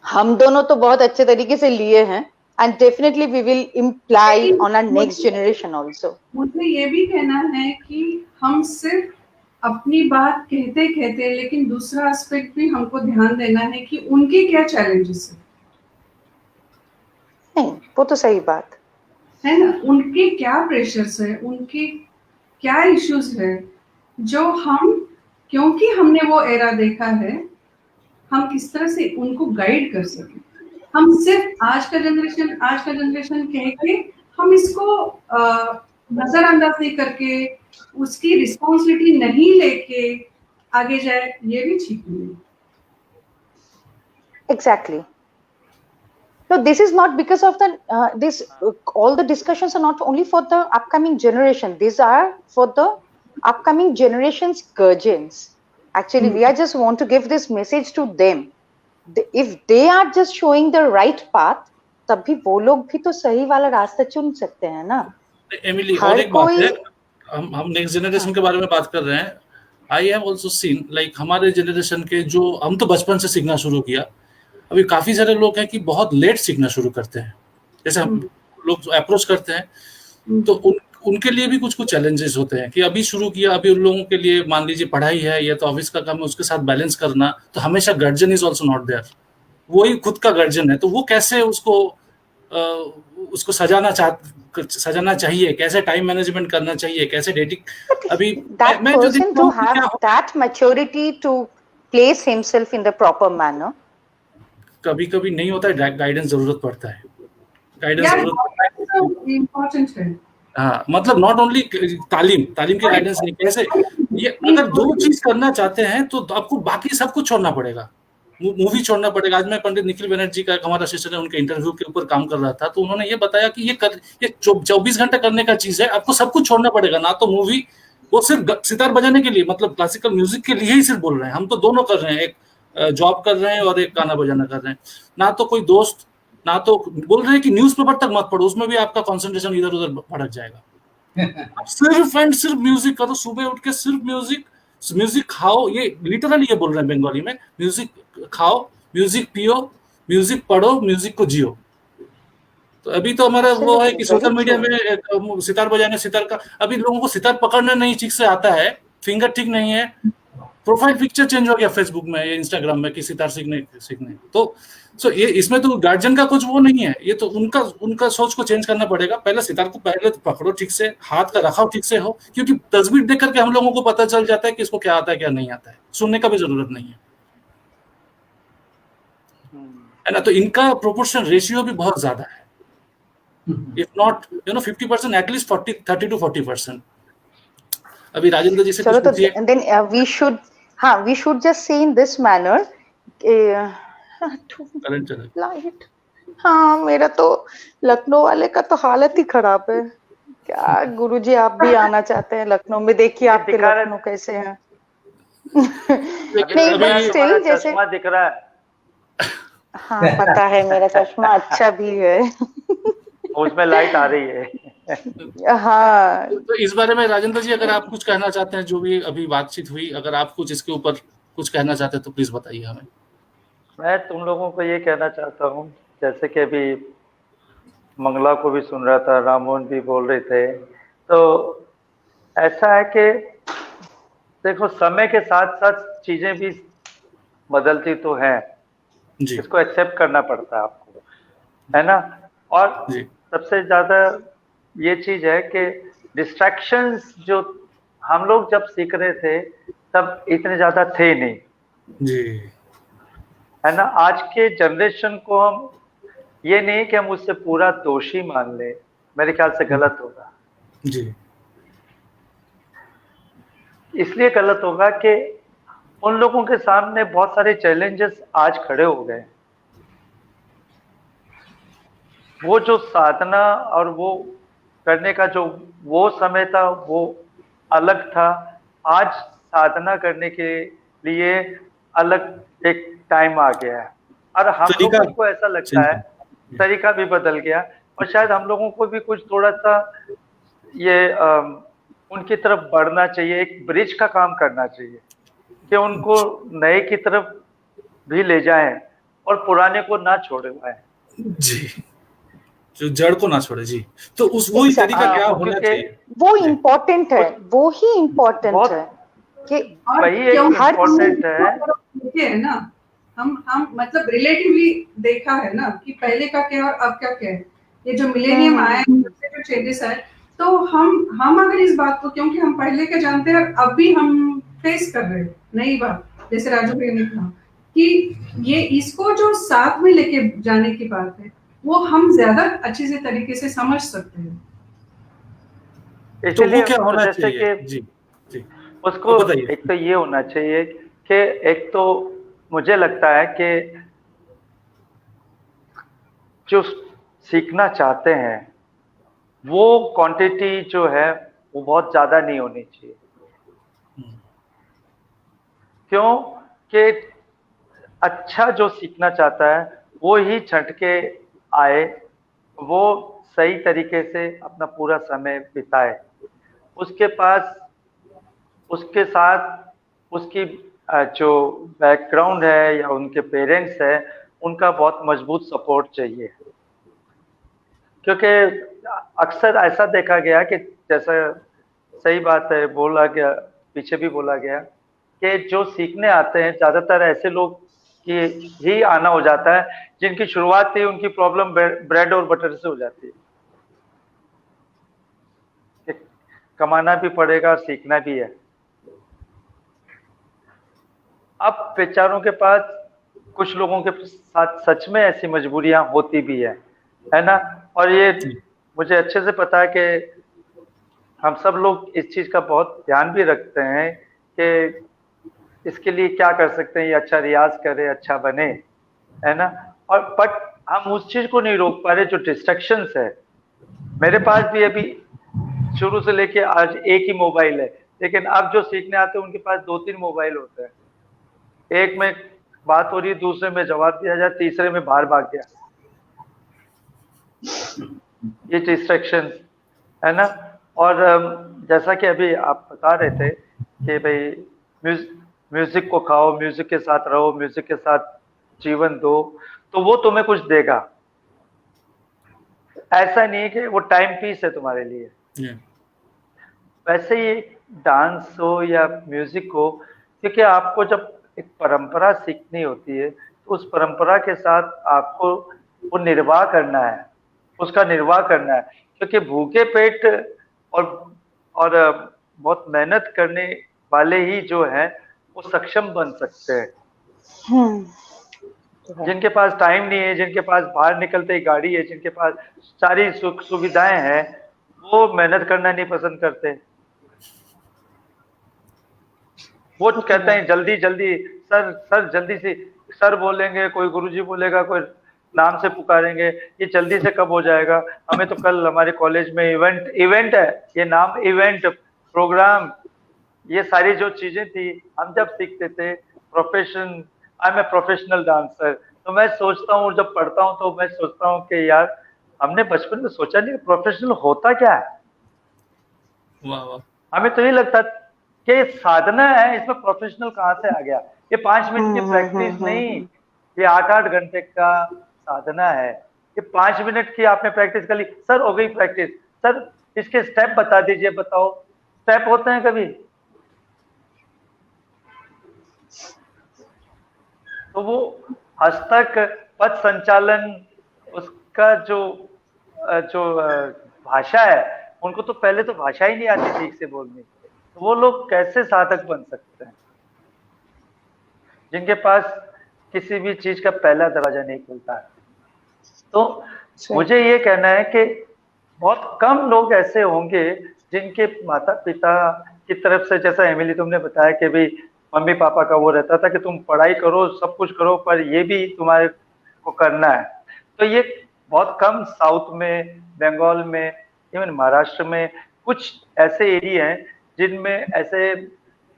Speaker 1: हम दोनों तो बहुत अच्छे तरीके से लिए हैं, and definitely we will imply on our next generation also.
Speaker 3: मुझे ये भी कहना है कि हम सिर्फ अपनी बात कहते कहते, लेकिन दूसरा एस्पेक्ट भी हमको ध्यान देना है कि उनके क्या चैलेंजेस है।
Speaker 1: नहीं, वो तो सही बात
Speaker 3: है ना, उनके क्या प्रेशर्स है, उनके क्या इश्यूज है जो हम, क्योंकि हमने वो एरा देखा है, हम किस तरह से उनको गाइड कर सकें। हम सिर्फ आज का जनरेशन कह के हम इसको नजरअंदाज नहीं करके, उसकी रिस्पॉन्सिबिलिटी नहीं लेके आगे जाए, ये भी ठीक नहीं है।
Speaker 1: Exactly. No, this is not because of the all the discussions are not only for the upcoming generation. These are for the upcoming generation's guardians. Actually, we are just want to give this message to them. If they are just showing the right path, तभी वो लोग भी तो सही वाला रास्ता चुन सकते हैं ना।
Speaker 2: एमिली, और एक बात है, हम नेक्स्ट जनरेशन के बारे में बात कर रहे हैं। I have also seen like हमारे जनरेशन के जो, हम तो बचपन से सीखना शुरू किया, अभी काफी सारे लोग हैं कि बहुत लेट सीखना शुरू करते हैं। जैसे हम लोग अप्रोच करते हैं तो उनके लिए भी कुछ चैलेंजेस होते हैं कि अभी शुरू किया, अभी उन लोगों के लिए मान लीजिए पढ़ाई है या तो ऑफिस का काम है, उसके साथ बैलेंस करना, तो हमेशा guardian is also not there, वही खुद का गार्जियन है, तो वो कैसे उसको सजाना चाहिए, कैसे टाइम मैनेजमेंट करना चाहिए, कैसे डेटिंग, अभी
Speaker 1: that person to have that maturity to place himself in the proper manner.
Speaker 2: कभी नहीं होता है, गाइडेंस जरूरत पड़ता है, गाइडेंस
Speaker 3: इम्पोर्टेंट है।
Speaker 2: हाँ, मतलब नॉट ओनली तालीम के गाइडेंस नहीं, कैसे ये अगर दो चीज करना चाहते हैं तो आपको बाकी सब कुछ छोड़ना पड़ेगा, मूवी छोड़ना पड़ेगा। आज मैं पंडित निखिल बनर्जी का, हमारा शिष्य है, उनके इंटरव्यू के ऊपर काम कर रहा था, तो उन्होंने ये बताया कि ये 24 घंटे करने का चीज है, आपको सब कुछ छोड़ना पड़ेगा, ना तो मूवी, वो सिर्फ सितार बजाने के लिए, मतलब क्लासिकल म्यूजिक के लिए ही सिर्फ बोल रहे हैं, हम तो दोनों कर रहे हैं, एक जॉब कर रहे हैं और एक गाना बजाना कर रहे हैं, ना तो कोई दोस्त, ना तो बोल रहे हैं कि न्यूज़पेपर तक मत पढ़ो, उसमें भी आपका कंसंट्रेशन इधर उधर भटक जाएगा। सिर्फ एंड सिर्फ म्यूजिक करो, सुबह उठ के सिर्फ म्यूजिक खाओ, ये लिटरली ये बोल रहे हैं बंगाली में, म्यूजिक खाओ, म्यूजिक पियो, म्यूजिक पढ़ो, म्यूजिक को जियो। तो अभी तो हमारा वो है कि सोशल मीडिया में सितार बजाने, सितार का, अभी लोगों को सितार पकड़ना नहीं ठीक से आता है, फिंगर ठीक नहीं है, प्रोफाइल पिक्चर चेंज हो गया फेसबुक में या इंस्टाग्राम में कि सितार सीखने तो ये इसमें तो गार्जियन का कुछ वो नहीं है, ये तो उनका सोच को चेंज करना पड़ेगा। पहले सितार को पहले तो पकड़ो ठीक से, हाथ का रखाव ठीक से हो, क्योंकि तस्वीर देख करके हम लोगों को पता चल जाता है कि इसको क्या आता है क्या नहीं आता है, सुनने का भी जरूरत नहीं है ना। तो इनका प्रोपोर्शन रेशियो भी बहुत ज्यादा है, इफ नॉट 50%, एटलीस्ट 30 to 40%। अभी राजेंद्र जी से कुछ पूछिए।
Speaker 1: Then we should just say in this manner, light, हाँ, मेरा तो लखनऊ वाले का तो हालत ही खराब है। क्या गुरुजी, आप भी आना चाहते हैं लखनऊ में, देखिए आपके लखनऊ कैसे हैं। नहीं, स्टिल जैसे
Speaker 4: दिख रहा है।
Speaker 1: हाँ, पता है, मेरा चश्मा अच्छा भी है।
Speaker 4: उसमें लाइट आ रही है।
Speaker 1: हाँ,
Speaker 2: तो इस बारे में राजेंद्र जी, अगर आप कुछ कहना चाहते हैं, जो भी अभी बातचीत हुई, अगर आप कुछ इसके ऊपर कुछ कहना चाहते हैं तो प्लीज बताइए हमें।
Speaker 4: मैं तुम लोगों को ये कहना चाहता हूँ, जैसे कि अभी मंगला को भी सुन रहा था, राममोहन भी बोल रहे थे, तो ऐसा है कि देखो, समय के साथ साथ चीजें भी बदलती तो हैं, इसको एक्सेप्ट करना पड़ता है आपको, है ना। और सबसे ज्यादा ये चीज है कि डिस्ट्रैक्शंस जो हम लोग जब सीख रहे थे तब इतने ज्यादा थे नहीं
Speaker 2: जी,
Speaker 4: है ना। आज के जनरेशन को हम ये नहीं कि हम उससे पूरा दोषी मान ले, मेरे ख्याल से गलत होगा
Speaker 2: जी।
Speaker 4: इसलिए गलत होगा कि उन लोगों के सामने बहुत सारे चैलेंजेस आज खड़े हो गए। वो जो साधना और वो करने का जो वो समय था वो अलग था, आज साधना करने के लिए अलग एक टाइम आ गया है, और हम लोगों को ऐसा लगता है तरीका भी बदल गया, और शायद हम लोगों को भी कुछ थोड़ा सा ये उनकी तरफ बढ़ना चाहिए, एक ब्रिज का काम करना चाहिए कि उनको नए की तरफ भी ले जाएं और पुराने को ना छोड़े हुए
Speaker 2: जी, जो जड़ को ना छोड़े जी। तो उस वही तरीका क्या होना चाहिए,
Speaker 1: वो इम्पोर्टेंट है, वो ही इम्पोर्टेंट है कि
Speaker 4: वही एक इम्पोर्टेंट है
Speaker 3: ना। हम मतलब रिलेटिवली देखा है ना कि पहले का क्या और अब क्या है। ये जो मिलेनियम आया है, जो चेंजेस आए, तो हम अगर इस बात को, क्योंकि हम पहले के जानते हैं, अब भी हम फेस कर रहे हैं नई बात, जैसे राजू भाई ने कहा कि ये इसको जो साथ में लेके जाने की बात है, वो हम ज्यादा अच्छे से तरीके से समझ सकते हैं।
Speaker 2: तो वो क्या
Speaker 4: इसलिए
Speaker 2: होना
Speaker 4: जैसे
Speaker 2: चाहिए?
Speaker 4: कि
Speaker 2: जी जी,
Speaker 4: उसको
Speaker 2: तो बताइए।
Speaker 4: एक तो ये होना चाहिए कि एक तो मुझे लगता है कि जो सीखना चाहते हैं वो क्वांटिटी जो है वो बहुत ज्यादा नहीं होनी चाहिए। क्यों कि अच्छा जो सीखना चाहता है वो ही छंट के आए, वो सही तरीके से अपना पूरा समय बिताए, उसके पास उसके साथ उसकी जो बैकग्राउंड है या उनके पेरेंट्स है उनका बहुत मजबूत सपोर्ट चाहिए। क्योंकि अक्सर ऐसा देखा गया कि जैसा सही बात है, बोला गया, पीछे भी बोला गया कि जो सीखने आते हैं ज्यादातर ऐसे लोग की ही आना हो जाता है जिनकी शुरुआत ही उनकी प्रॉब्लम ब्रेड और बटर से हो जाती है कि कमाना भी पड़ेगा और सीखना भी है। अब बेचारों के पास कुछ लोगों के साथ सच में ऐसी मजबूरियां होती भी है ना। और ये मुझे अच्छे से पता है कि हम सब लोग इस चीज का बहुत ध्यान भी रखते हैं कि इसके लिए क्या कर सकते हैं, ये अच्छा रियाज करे, अच्छा बने, है ना। और बट हम उस चीज को नहीं रोक पा रहे जो डिस्ट्रैक्शंस है। मेरे पास भी अभी शुरू से लेके आज एक ही मोबाइल है, लेकिन अब जो सीखने आते हैं उनके पास 2-3 मोबाइल होते हैं। एक में बात हो रही है, दूसरे में जवाब दिया जाए, तीसरे में बाहर भाग गया। ये डिस्ट्रैक्शन है ना। और जैसा कि अभी आप बता रहे थे कि भाई म्यूजिक को खाओ, म्यूजिक के साथ रहो, म्यूजिक के साथ जीवन दो, तो वो तुम्हें कुछ देगा। ऐसा नहीं है कि वो टाइम पीस है तुम्हारे लिए। वैसे ही डांस हो या म्यूजिक हो, क्योंकि आपको जब एक परंपरा सीखनी होती है तो उस परंपरा के साथ आपको वो निर्वाह करना है, उसका निर्वाह करना है। क्योंकि भूखे पेट और बहुत मेहनत करने वाले ही जो है वो सक्षम बन सकते हैं। जिनके पास टाइम नहीं है, जिनके पास बाहर निकलते ही गाड़ी है, जिनके पास सारी सुख सुविधाएं हैं, वो मेहनत करना नहीं पसंद करते। वो कहते हैं जल्दी जल्दी सर जल्दी से, सर बोलेंगे, कोई गुरुजी बोलेगा, कोई नाम से पुकारेंगे, ये जल्दी से कब हो जाएगा। हमें तो कल हमारे कॉलेज में इवेंट है, ये नाम इवेंट प्रोग्राम, ये सारी जो चीजें थी हम जब सीखते थे profession, I am a professional dancer, तो मैं सोचता हूँ जब पढ़ता हूँ तो मैं सोचता हूँ कि यार हमने बचपन में सोचा नहीं प्रोफेशनल होता क्या है।
Speaker 2: वाह वाह।
Speaker 4: हमें तो ये लगता कि साधना है, इसमें प्रोफेशनल कहाँ से आ गया। ये 5 मिनट की प्रैक्टिस नहीं, ये 8-8 घंटे का साधना है। ये 5 मिनट की आपने प्रैक्टिस कर ली, सर हो गई प्रैक्टिस, सर इसके स्टेप बता दीजिए, बताओ स्टेप होते हैं कभी? तो वो हस्तक पथ संचालन, उसका जो भाषा है, उनको तो पहले तो भाषा ही नहीं आती ठीक से बोलनी, तो वो लोग कैसे साधक बन सकते हैं जिनके पास किसी भी चीज का पहला दरवाजा नहीं खुलता है। तो मुझे ये कहना है कि बहुत कम लोग ऐसे होंगे जिनके माता पिता की तरफ से, जैसा एमिली तुमने बताया कि भाई मम्मी पापा का वो रहता था कि तुम पढ़ाई करो, सब कुछ करो, पर ये भी तुम्हारे को करना है। तो ये बहुत कम साउथ में, बंगाल में, इवन महाराष्ट्र में कुछ ऐसे एरिया हैं जिनमें ऐसे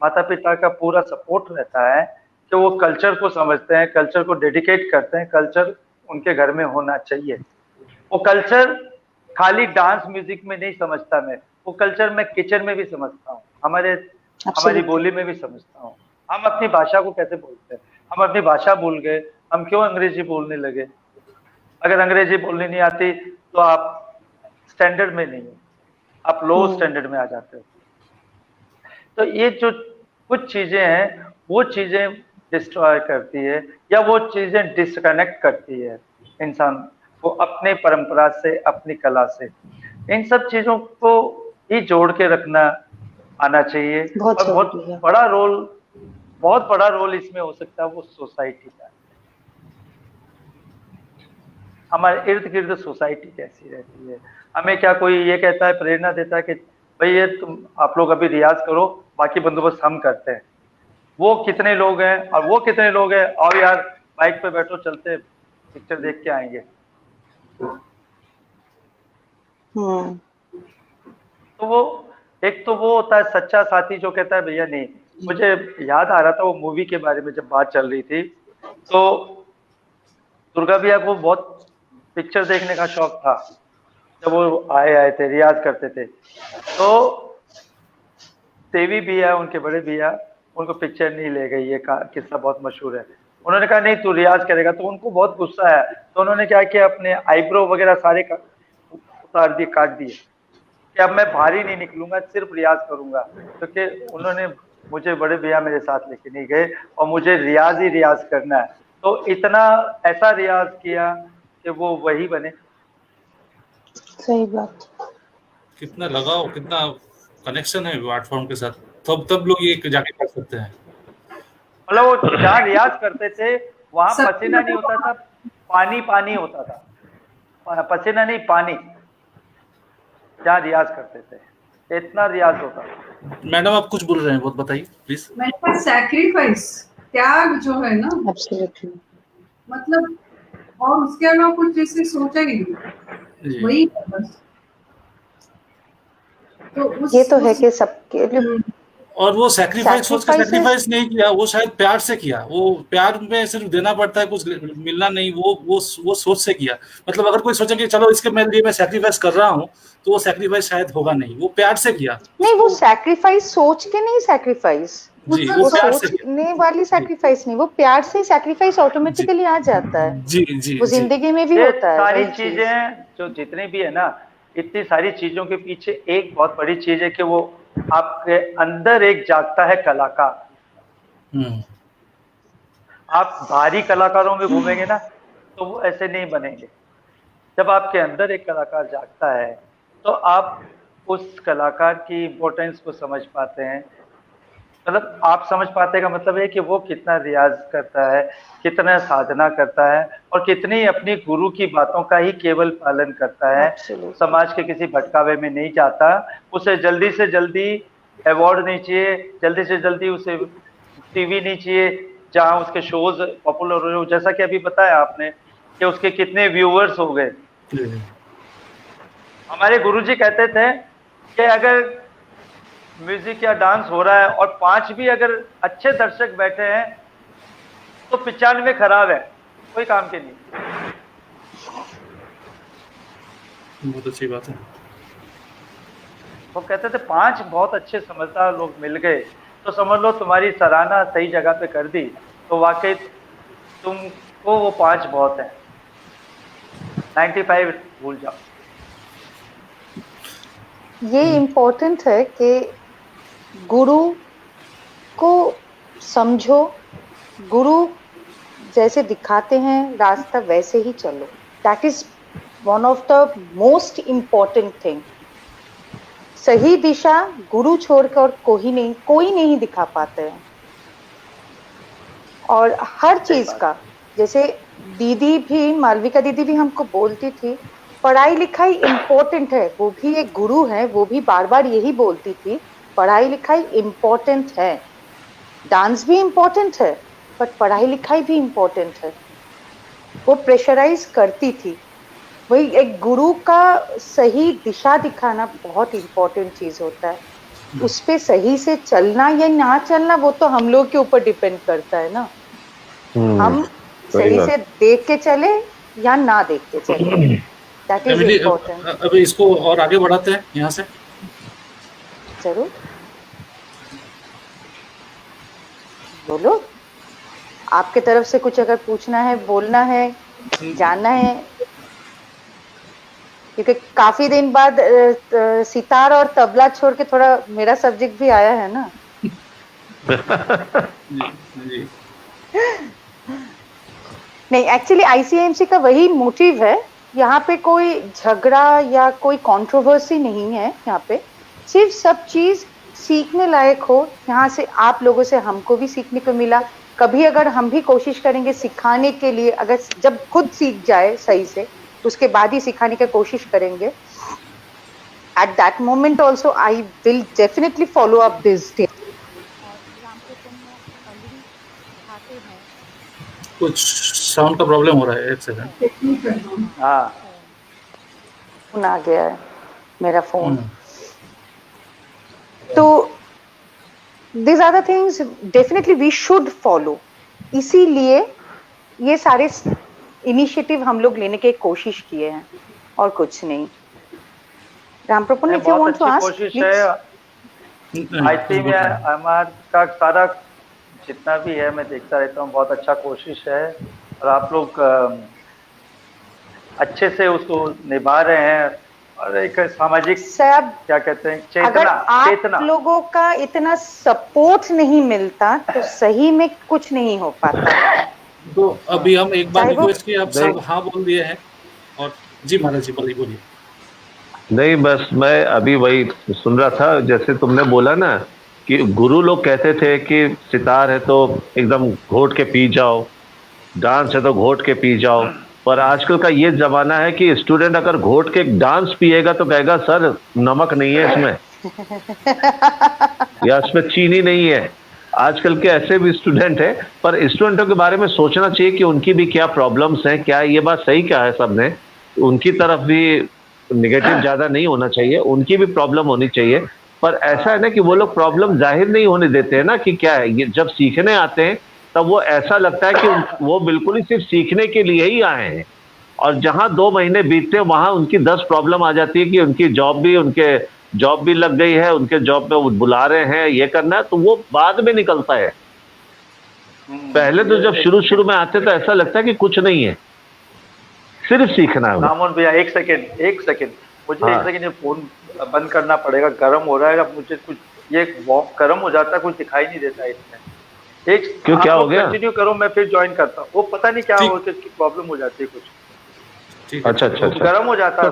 Speaker 4: माता पिता का पूरा सपोर्ट रहता है कि वो कल्चर को समझते हैं, कल्चर को डेडिकेट करते हैं, कल्चर उनके घर में होना चाहिए। वो कल्चर खाली डांस म्यूजिक में नहीं समझता मैं, वो कल्चर मैं किचन में भी समझता हूँ, हमारी बोली में भी समझता हूँ। हम अपनी भाषा को कैसे बोलते हैं, हम अपनी भाषा भूल गए, हम क्यों अंग्रेजी बोलने लगे? अगर अंग्रेजी बोलनी नहीं आती तो आप स्टैंडर्ड में नहीं हो, आप लो स्टैंडर्ड में आ जाते हो। तो ये जो कुछ चीजें हैं वो चीजें डिस्ट्रॉय करती है या वो चीजें डिस्कनेक्ट करती है इंसान को अपने परंपरा से, अपनी कला से। इन सब चीजों को ही जोड़ के रखना आना चाहिए।
Speaker 1: बहुत
Speaker 4: और
Speaker 1: जरूरी है।
Speaker 4: बहुत बड़ा रोल इसमें हो सकता है वो सोसाइटी का। हमारे इर्द गिर्द सोसाइटी कैसी रहती है, हमें क्या कोई ये कहता है, प्रेरणा देता है कि भाई ये आप लोग अभी रियाज करो, बाकी बंदोबस्त हम करते हैं। वो कितने लोग हैं और वो कितने लोग हैं, और यार बाइक पे बैठो चलते पिक्चर देख के आएंगे। तो वो होता है सच्चा साथी जो कहता है भैया नहीं। मुझे याद आ रहा था वो मूवी के बारे में जब बात चल रही थी, तो दुर्गा भैया को बहुत पिक्चर देखने का शौक था। जब वो आए थे रियाज करते थे, तो देवी भैया उनके बड़े भैया उनको पिक्चर नहीं ले गई। ये किस्सा बहुत मशहूर है। उन्होंने कहा नहीं तू रियाज करेगा, तो उनको बहुत गुस्सा है। तो उन्होंने क्या किया, अपने आईब्रो वगैरह सारे उतार दिए, काट दिए कि अब मैं भारी नहीं निकलूंगा, सिर्फ रियाज करूंगा। क्योंकि उन्होंने मुझे बड़े भैया मेरे साथ लेके नहीं गए और मुझे रियाज ही रियाज करना है। तो इतना ऐसा रियाज किया कि वो वही बने।
Speaker 1: सही बात।
Speaker 2: कितना लगाव, कितना कनेक्शन है आर्ट फॉर्म के साथ, तब लोग ये जाके कर सकते हैं।
Speaker 4: मतलब वो जहाँ रियाज करते थे वहां पसीना नहीं होता था, पानी होता था। पसीना नहीं, पानी। जहाँ रियाज करते थे इतना रियाज होता था।
Speaker 2: मैडम आप कुछ बोल रहे हैं, बहुत बताइए प्लीज।
Speaker 3: मेरे पास सैक्रिफाइस, त्याग जो है ना,
Speaker 1: एब्सोल्युटली,
Speaker 3: मतलब और उसके अलावा कुछ जैसे सोचा ही नहीं, वही है बस। तो
Speaker 1: ये तो है कि सबके लिए।
Speaker 2: और वो सैक्रिफाइस नहीं किया, वो शायद प्यार से किया। वो प्यार में सिर्फ देना पड़ता है, कुछ मिलना नहीं। वो सोच से किया। मतलब अगर कोई सोचे कि चलो इसके लिए मैं सैक्रिफाइस कर रहा हूँ, तो वो सैक्रिफाइस शायद होगा नहीं। वो प्यार से किया।
Speaker 1: नहीं, वो सैक्रिफाइस सोच के नहीं, सैक्रिफाइस
Speaker 2: जी, वो प्यार से
Speaker 1: सोचने वाली सैक्रिफाइस नहीं, वो प्यार से सैक्रिफाइस ऑटोमेटिकली आ जाता है।
Speaker 2: जी
Speaker 1: वो जिंदगी में भी होता है।
Speaker 4: सारी चीजें जो जितनी भी है ना, इतनी सारी चीजों के पीछे एक बहुत बड़ी चीज है कि वो आपके अंदर एक जागता है कलाकार। आप भारी कलाकारों में घूमेंगे ना, तो वो ऐसे नहीं बनेंगे। जब आपके अंदर एक कलाकार जागता है, तो आप उस कलाकार की इम्पोर्टेंस को समझ पाते हैं। मतलब आप समझ पाते का मतलब है कि वो कितना रियाज करता है, कितना साधना करता है, और कितनी अपनी गुरु की बातों का ही केवल पालन करता है। समाज के किसी भटकावे में नहीं जाता। उसे जल्दी से जल्दी अवार्ड नहीं चाहिए, जल्दी से जल्दी उसे टीवी नहीं चाहिए जहां उसके शोज पॉपुलर हो। जैसा कि अभी बताया आपने कि उसके कितने व्यूअर्स हो गए। हमारे गुरुजी कहते थे कि अगर म्यूजिक या डांस हो रहा है और 5 भी अगर अच्छे दर्शक बैठे हैं, तो 95 खराब है, कोई काम के नहीं।
Speaker 2: बहुत अच्छी बात है।
Speaker 4: वो कहते थे 5 बहुत अच्छे समझदार लोग मिल गए, तो समझ लो तुम्हारी सराहना सही जगह पे कर दी, तो वाकई तुमको वो 5 बहुत है। 95 भूल जाओ।
Speaker 1: ये इम्पोर्टेंट है कि गुरु को समझो, गुरु जैसे दिखाते हैं रास्ता वैसे ही चलो। That is one of the most important thing. सही दिशा गुरु छोड़कर कोई नहीं दिखा पाते हैं। और हर चीज का, जैसे दीदी भी, मालविका दीदी भी हमको बोलती थी, पढ़ाई लिखाई इम्पोर्टेंट है। वो भी एक गुरु है, वो भी बार बार यही बोलती थी, पढ़ाई लिखाई इम्पोर्टेंट है, डांस भी इम्पोर्टेंट है, बट पढ़ाई लिखाई भी इम्पोर्टेंट है। वो प्रेशराइज करती थी। वही एक गुरु का सही दिशा दिखाना बहुत इम्पोर्टेंट चीज होता है। उस पे सही से चलना या ना चलना वो तो हम लोग के ऊपर डिपेंड करता है ना। हम सही से देख के चले या ना देख के चले, दैट इज इम्पोर्टेंट।
Speaker 2: अब इसको और आगे बढ़ाते हैं यहाँ से।
Speaker 1: जरूर बोलो, आपके तरफ से कुछ अगर पूछना है, बोलना है, जानना है, क्योंकि काफी दिन बाद सितार और तबला छोड़ के थोड़ा मेरा सब्जेक्ट भी आया है ना।
Speaker 2: जी।
Speaker 1: नहीं, एक्चुअली आईसीएमसी का वही मोटिव है यहाँ पे कोई झगड़ा या कोई कंट्रोवर्सी नहीं है। यहाँ पे सिर्फ सब चीज सीखने लायक हो। यहाँ से आप लोगों से हमको भी सीखने को मिला। कभी अगर हम भी कोशिश करेंगे सिखाने के लिए, अगर जब खुद सीख जाए सही से उसके बाद ही सिखाने की कोशिश करेंगे, at that moment also I will definitely follow up this day.
Speaker 2: कुछ साउंड का प्रॉब्लम हो रहा है, एक सेकंड।
Speaker 4: हाँ
Speaker 1: फोन आ गया है मेरा फोन। तो these are the things definitely we should follow। इसीलिए ये सारे इनिशिएटिव हम लोग लेने की कोशिश किए हैं और कुछ नहीं। रामप्रपुन, if you want to ask,
Speaker 4: कोशिश है। आई थिंक हमारा सारा जितना भी है मैं देखता रहता हूँ, बहुत अच्छा कोशिश है और आप लोग अच्छे से उसको निभा रहे हैं। और एक सामाजिक क्या कहते हैं चेतना,
Speaker 1: अगर आप लोगों का इतना सपोर्ट नहीं मिलता तो सही में कुछ नहीं हो पाता।
Speaker 2: तो अभी हम एक बार रिक्वेस्ट किए, आप सब हाँ बोल दिए हैं। और जी महाराज जी बोलिए।
Speaker 5: नहीं, बस मैं अभी वही सुन रहा था, जैसे तुमने बोला ना कि गुरु लोग कहते थे कि सितार है तो एकदम घोट के पी जाओ, डांस है तो घोट के पी जाओ। पर आजकल का ये जमाना है कि स्टूडेंट अगर घोट के डांस पिएगा तो कहेगा सर नमक नहीं है इसमें या इसमें चीनी नहीं है। आजकल के ऐसे भी स्टूडेंट हैं। पर स्टूडेंटों के बारे में सोचना चाहिए कि उनकी भी क्या प्रॉब्लम्स हैं, क्या ये बात सही क्या है, सबने उनकी तरफ भी निगेटिव ज्यादा नहीं होना चाहिए, उनकी भी प्रॉब्लम होनी चाहिए। पर ऐसा है ना कि वो लोग प्रॉब्लम जाहिर नहीं होने देते हैं ना कि क्या है। ये जब सीखने आते हैं तब वो ऐसा लगता है कि वो बिल्कुल ही सिर्फ सीखने के लिए ही आए हैं, और जहां 2 महीने बीतते हैं वहां उनकी 10 प्रॉब्लम आ जाती है कि उनकी उनके जॉब भी लग गई है, उनके जॉब में बुला रहे हैं, ये करना है, तो वो बाद में निकलता है। पहले तो जब शुरू में आते तो ऐसा लगता है कि कुछ नहीं है, सिर्फ सीखना है।
Speaker 4: रामन भैया एक सेकंड मुझे हाँ। 1 सेकंड ये फोन बंद करना पड़ेगा, गर्म हो रहा है मुझे कुछ, ये गर्म हो जाता है, कुछ दिखाई नहीं देता है इसमें।
Speaker 5: क्यों, क्या हो गया?
Speaker 4: कंटिन्यू करो, मैं फिर ज्वाइन करता हूँ। वो पता नहीं क्या हो, इसकी प्रॉब्लम हो जाती है कुछ।
Speaker 5: अच्छा,
Speaker 4: गर्म हो जाता है।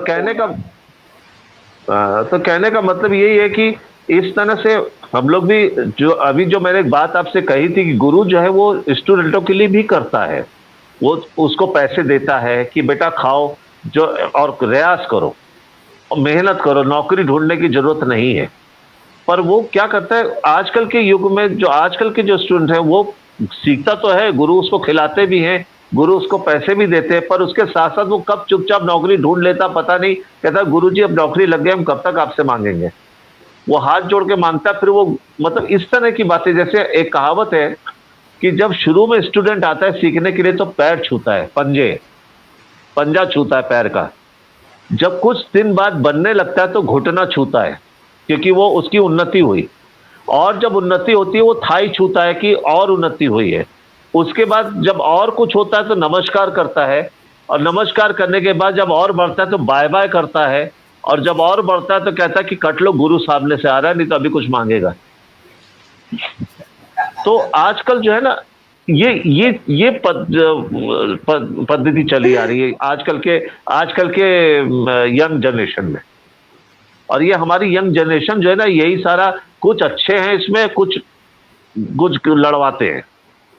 Speaker 5: तो कहने का मतलब यही है कि इस तरह से हम लोग भी, जो अभी जो मैंने एक बात आपसे कही थी कि गुरु जो है वो स्टूडेंटों के लिए भी करता है, वो उसको पैसे देता है कि बेटा खाओ जो और रियाज करो और मेहनत करो, नौकरी ढूंढने की जरूरत नहीं है। पर वो क्या करता है आजकल के युग में, जो आजकल के जो स्टूडेंट हैं वो सीखता तो है, गुरु उसको खिलाते भी हैं, गुरु उसको पैसे भी देते हैं, पर उसके साथ साथ वो कब चुपचाप नौकरी ढूंढ लेता पता नहीं। कहता गुरु जी अब नौकरी लग गई, हम कब तक आपसे मांगेंगे। वो हाथ जोड़ के मांगता, फिर वो मतलब इस तरह की बातें। जैसे एक कहावत है कि जब शुरू में स्टूडेंट आता है सीखने के लिए तो पैर छूता है, पंजा छूता है पैर का। जब कुछ दिन बाद बनने लगता है तो घुटना छूता है, क्योंकि वो उसकी उन्नति हुई। और जब उन्नति होती है वो थाई छूता है कि और उन्नति हुई है। उसके बाद जब और कुछ होता है तो नमस्कार करता है, और नमस्कार करने के बाद जब और बढ़ता है तो बाय बाय करता है, और जब और बढ़ता है तो कहता है कि कट लो, गुरु सामने से आ रहा है, नहीं तो अभी कुछ मांगेगा। तो आजकल जो है ना ये पद्धति चली आ रही है आजकल के यंग जनरेशन में। और ये हमारी यंग जनरेशन जो है ना, यही सारा, कुछ अच्छे हैं इसमें, कुछ लड़वाते हैं,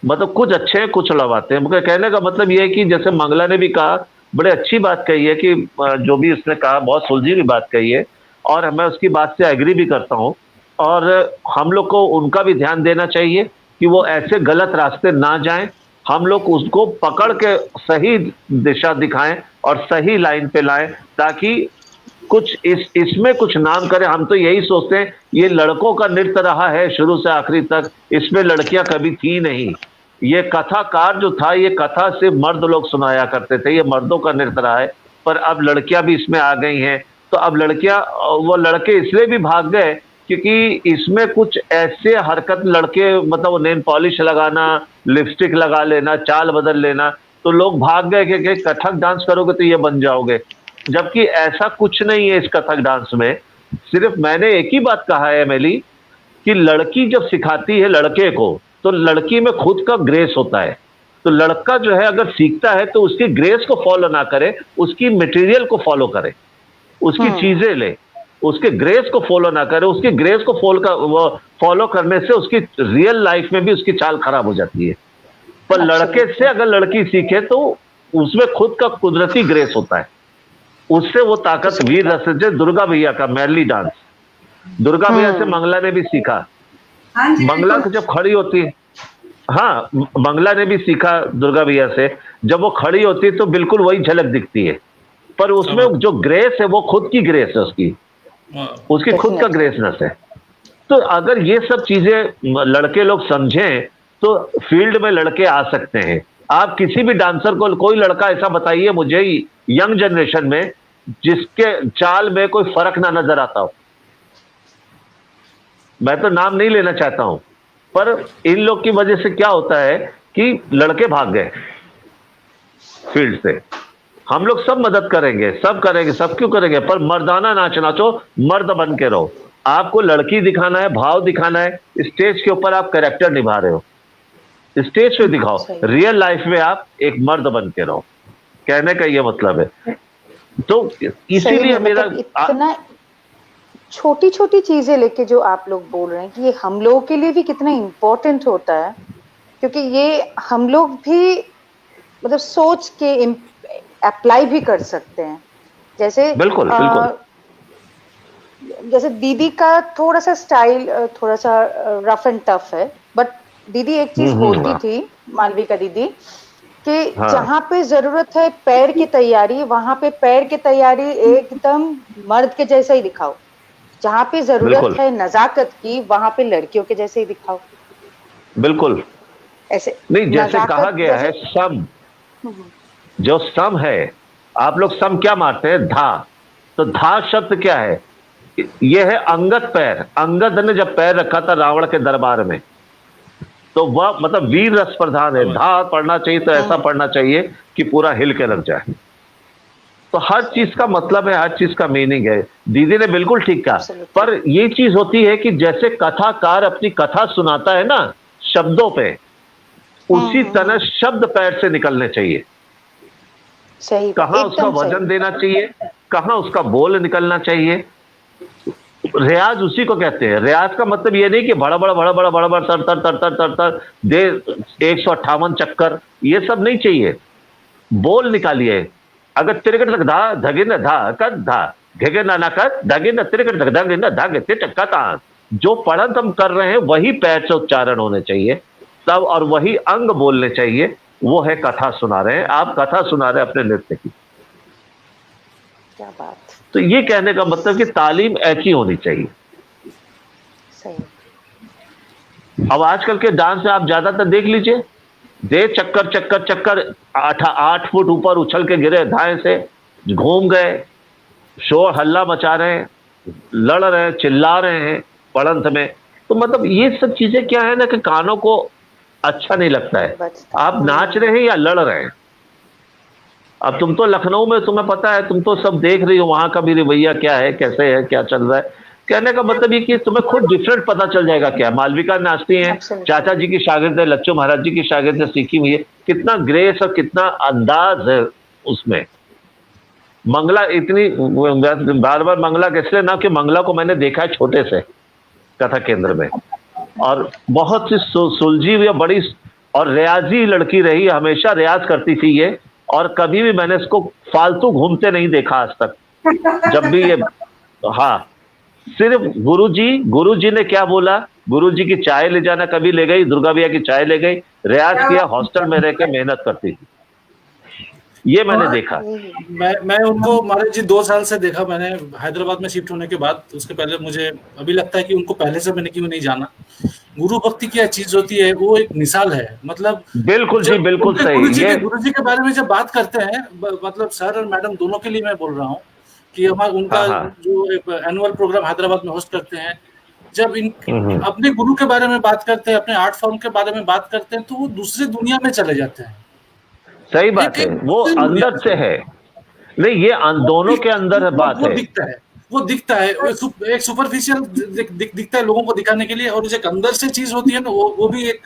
Speaker 5: मतलब कुछ अच्छे हैं कुछ लड़वाते हैं। मुझे कहने का मतलब ये है कि जैसे मंगला ने भी कहा, बड़े अच्छी बात कही है कि जो भी उसने कहा बहुत सुलझी हुई बात कही है, और मैं उसकी बात से एग्री भी करता हूँ। और हम लोग को उनका भी ध्यान देना चाहिए कि वो ऐसे गलत रास्ते ना जाएं, हम लोग उसको पकड़ के सही दिशा दिखाएं और सही लाइन पे लाएं, ताकि कुछ इसमें कुछ नाम करें। हम तो यही सोचते हैं ये लड़कों का नृत्य रहा है शुरू से आखिरी तक, इसमें लड़कियां कभी थी नहीं। ये कथाकार जो था, ये कथा सिर्फ मर्द लोग सुनाया करते थे, ये मर्दों का नृत्य रहा है। पर अब लड़कियां भी इसमें आ गई हैं, तो अब वो लड़के इसलिए भी भाग गए क्योंकि इसमें कुछ ऐसे हरकत लड़के, मतलब नेल पॉलिश लगाना, लिपस्टिक लगा लेना, चाल बदल लेना, तो लोग भाग गए कि कथक डांस करोगे तो ये बन जाओगे। जबकि ऐसा कुछ नहीं है इस कथक डांस में। सिर्फ मैंने एक ही बात कहा है एमिली, कि लड़की जब सिखाती है लड़के को तो लड़की में खुद का ग्रेस होता है, तो लड़का जो है अगर सीखता है तो उसकी ग्रेस को फॉलो ना करे, उसकी मटेरियल को फॉलो करे, उसकी चीजें ले, उसके ग्रेस को फॉलो ना करे। उसकी ग्रेस को फॉलो करने से उसकी रियल लाइफ में भी उसकी चाल खराब हो जाती है। पर लड़के से अगर लड़की सीखे तो उसमें खुद का कुदरती ग्रेस होता है, उससे वो ताकत वीर रस से दुर्गा भैया का मैरली डांस, दुर्गा भैया से मंगला ने भी सीखा। मंगला जब खड़ी होती है, हाँ मंगला ने भी सीखा दुर्गा भैया से, जब वो खड़ी होती है तो बिल्कुल वही झलक दिखती है, पर उसमें जो ग्रेस है वो खुद की ग्रेस है, उसकी खुद का ग्रेसनेस है। तो अगर ये सब चीजें लड़के लोग समझें तो फील्ड में लड़के आ सकते हैं। आप किसी भी डांसर को, कोई लड़का ऐसा बताइए मुझे यंग जनरेशन में जिसके चाल में कोई फर्क ना नजर आता हो। मैं तो नाम नहीं लेना चाहता हूं, पर इन लोग की वजह से क्या होता है कि लड़के भाग गए फील्ड से। हम लोग सब मदद करेंगे, सब करेंगे, सब क्यों करेंगे, पर मर्दाना नाच नाचो, मर्द बन के रहो। आपको लड़की दिखाना है, भाव दिखाना है, स्टेज के ऊपर आप कैरेक्टर निभा रहे हो, स्टेज पे दिखाओ, रियल लाइफ में आप एक मर्द बन के रहो, कहने का ये मतलब है। तो इसीलिए मेरा
Speaker 1: इतना छोटी छोटी चीजें लेके जो आप लोग बोल रहे हैं कि ये हम लोगों के लिए भी कितना इम्पोर्टेंट होता है, क्योंकि ये हम लोग भी मतलब सोच के अप्लाई भी कर सकते हैं। जैसे
Speaker 5: बिल्कुल
Speaker 1: जैसे दीदी का थोड़ा सा स्टाइल थोड़ा सा रफ एंड टफ है, बट दीदी एक चीज बोलती थी, मालविका दीदी, कि जहाँ पे जरूरत है पैर की तैयारी, वहां पे पैर की तैयारी एकदम मर्द के जैसा ही दिखाओ। जहाँ पे जरूरत है नजाकत की, वहां पे लड़कियों के जैसे ही दिखाओ।
Speaker 5: बिल्कुल
Speaker 1: ऐसे
Speaker 5: नहीं, जैसे कहा गया है सम, जो सम है, आप लोग सम क्या मारते हैं, धा। तो धा शब्द क्या है, यह है अंगद पैर। अंगद ने जब पैर रखा था रावण के दरबार में, तो वह मतलब वीर रस प्रधान है। धा पढ़ना चाहिए तो ऐसा पढ़ना चाहिए कि पूरा हिल के लग जाए। तो हर चीज का मतलब है, हर चीज का मीनिंग है। दीदी ने बिल्कुल ठीक कहा, पर ये चीज होती है कि जैसे कथाकार अपनी कथा सुनाता है ना शब्दों पे, उसी तरह शब्द पैर से निकलने चाहिए।
Speaker 1: सही,
Speaker 5: कहाँ उसका वजन देना चाहिए, कहाँ उसका बोल निकलना चाहिए। रियाज उसी को कहते हैं। रियाज का मतलब ये नहीं कि बड़ा बड़ा तर तर तर तर तर तर दे 158 चक्कर, ये सब नहीं चाहिए। बोल निकालिए। अगर तिरकट तक धा धगे न धा कर धा घेगे ना कर धगे न तिरकट तक धगे न धागे तिटका ता, जो पढ़त हम कर रहे हैं वही पैर से उच्चारण होने चाहिए तब, और वही अंग बोलने चाहिए। वो है कथा सुना रहे हैं आप, कथा सुना रहे हैं अपने नृत्य की।
Speaker 1: क्या बात।
Speaker 5: तो ये कहने का मतलब कि तालीम ऐसी होनी चाहिए।
Speaker 1: सही।
Speaker 5: अब आजकल के डांस में आप ज्यादातर देख लीजिए, दे चक्कर चक्कर चक्कर, 8 फुट ऊपर उछल के गिरे, धाए से घूम गए, शोर हल्ला मचा रहे हैं, लड़ रहे हैं, चिल्ला रहे हैं पड़ंत में। तो मतलब ये सब चीजें क्या है ना कि कानों को अच्छा नहीं लगता है। आप नाच रहे हैं या लड़ रहे हैं। अब तुम तो लखनऊ में, तुम्हें पता है, तुम तो सब देख रही हो, वहां का भी रवैया क्या है, कैसे है, क्या चल रहा है। कहने का मतलब ये कि तुम्हें खुद डिफरेंट पता चल जाएगा। क्या मालविका नाचती हैं, चाचा जी की शागिर्द है, लच्चू महाराज जी की शागिर्द है, सीखी हुई है, कितना ग्रेस और कितना अंदाज है उसमें। मंगला इतनी बार बार मंगला इसलिए ना कि मंगला को मैंने देखा है छोटे से कथा केंद्र में, और बहुत सी सुलझी हुई बड़ी और रियाजी लड़की रही, हमेशा रियाज करती थी ये, और कभी भी मैंने इसको फालतू घूमते नहीं देखा आज तक। जब भी ये, हाँ, सिर्फ गुरुजी ने क्या बोला, गुरुजी की चाय ले जाना, कभी ले गई, दुर्गा भैया की चाय ले गई, रियाज किया, हॉस्टल में रह के मेहनत करती थी, ये मैंने देखा।
Speaker 2: मैं उनको महाराज जी 2 साल से देखा मैंने हैदराबाद में शिफ्ट होने के बाद। उसके पहले मुझे अभी लगता है कि उनको पहले से मैंने क्यों नहीं जाना। गुरु भक्ति क्या चीज होती है, वो एक मिसाल है। मतलब
Speaker 5: बिल्कुल जी, बिल्कुल सही।
Speaker 2: गुरु जी के बारे में जब बात करते हैं, मतलब सर और मैडम दोनों के लिए मैं बोल रहा हूँ कि हमारा उनका जो एक एनुअल प्रोग्राम हैदराबाद में होस्ट करते हैं, जब अपने गुरु के बारे में बात करते हैं, अपने आर्ट फॉर्म के बारे में बात करते हैं, तो वो दूसरी दुनिया में चले जाते हैं।
Speaker 5: सही बात है, वो अंदर से है। नहीं, ये दोनों के अंदर है बात है।
Speaker 2: वो दिखता है एक सुपरफिशियल दिखता है लोगों को दिखाने के लिए, और जो अंदर से चीज होती है ना, वो भी एक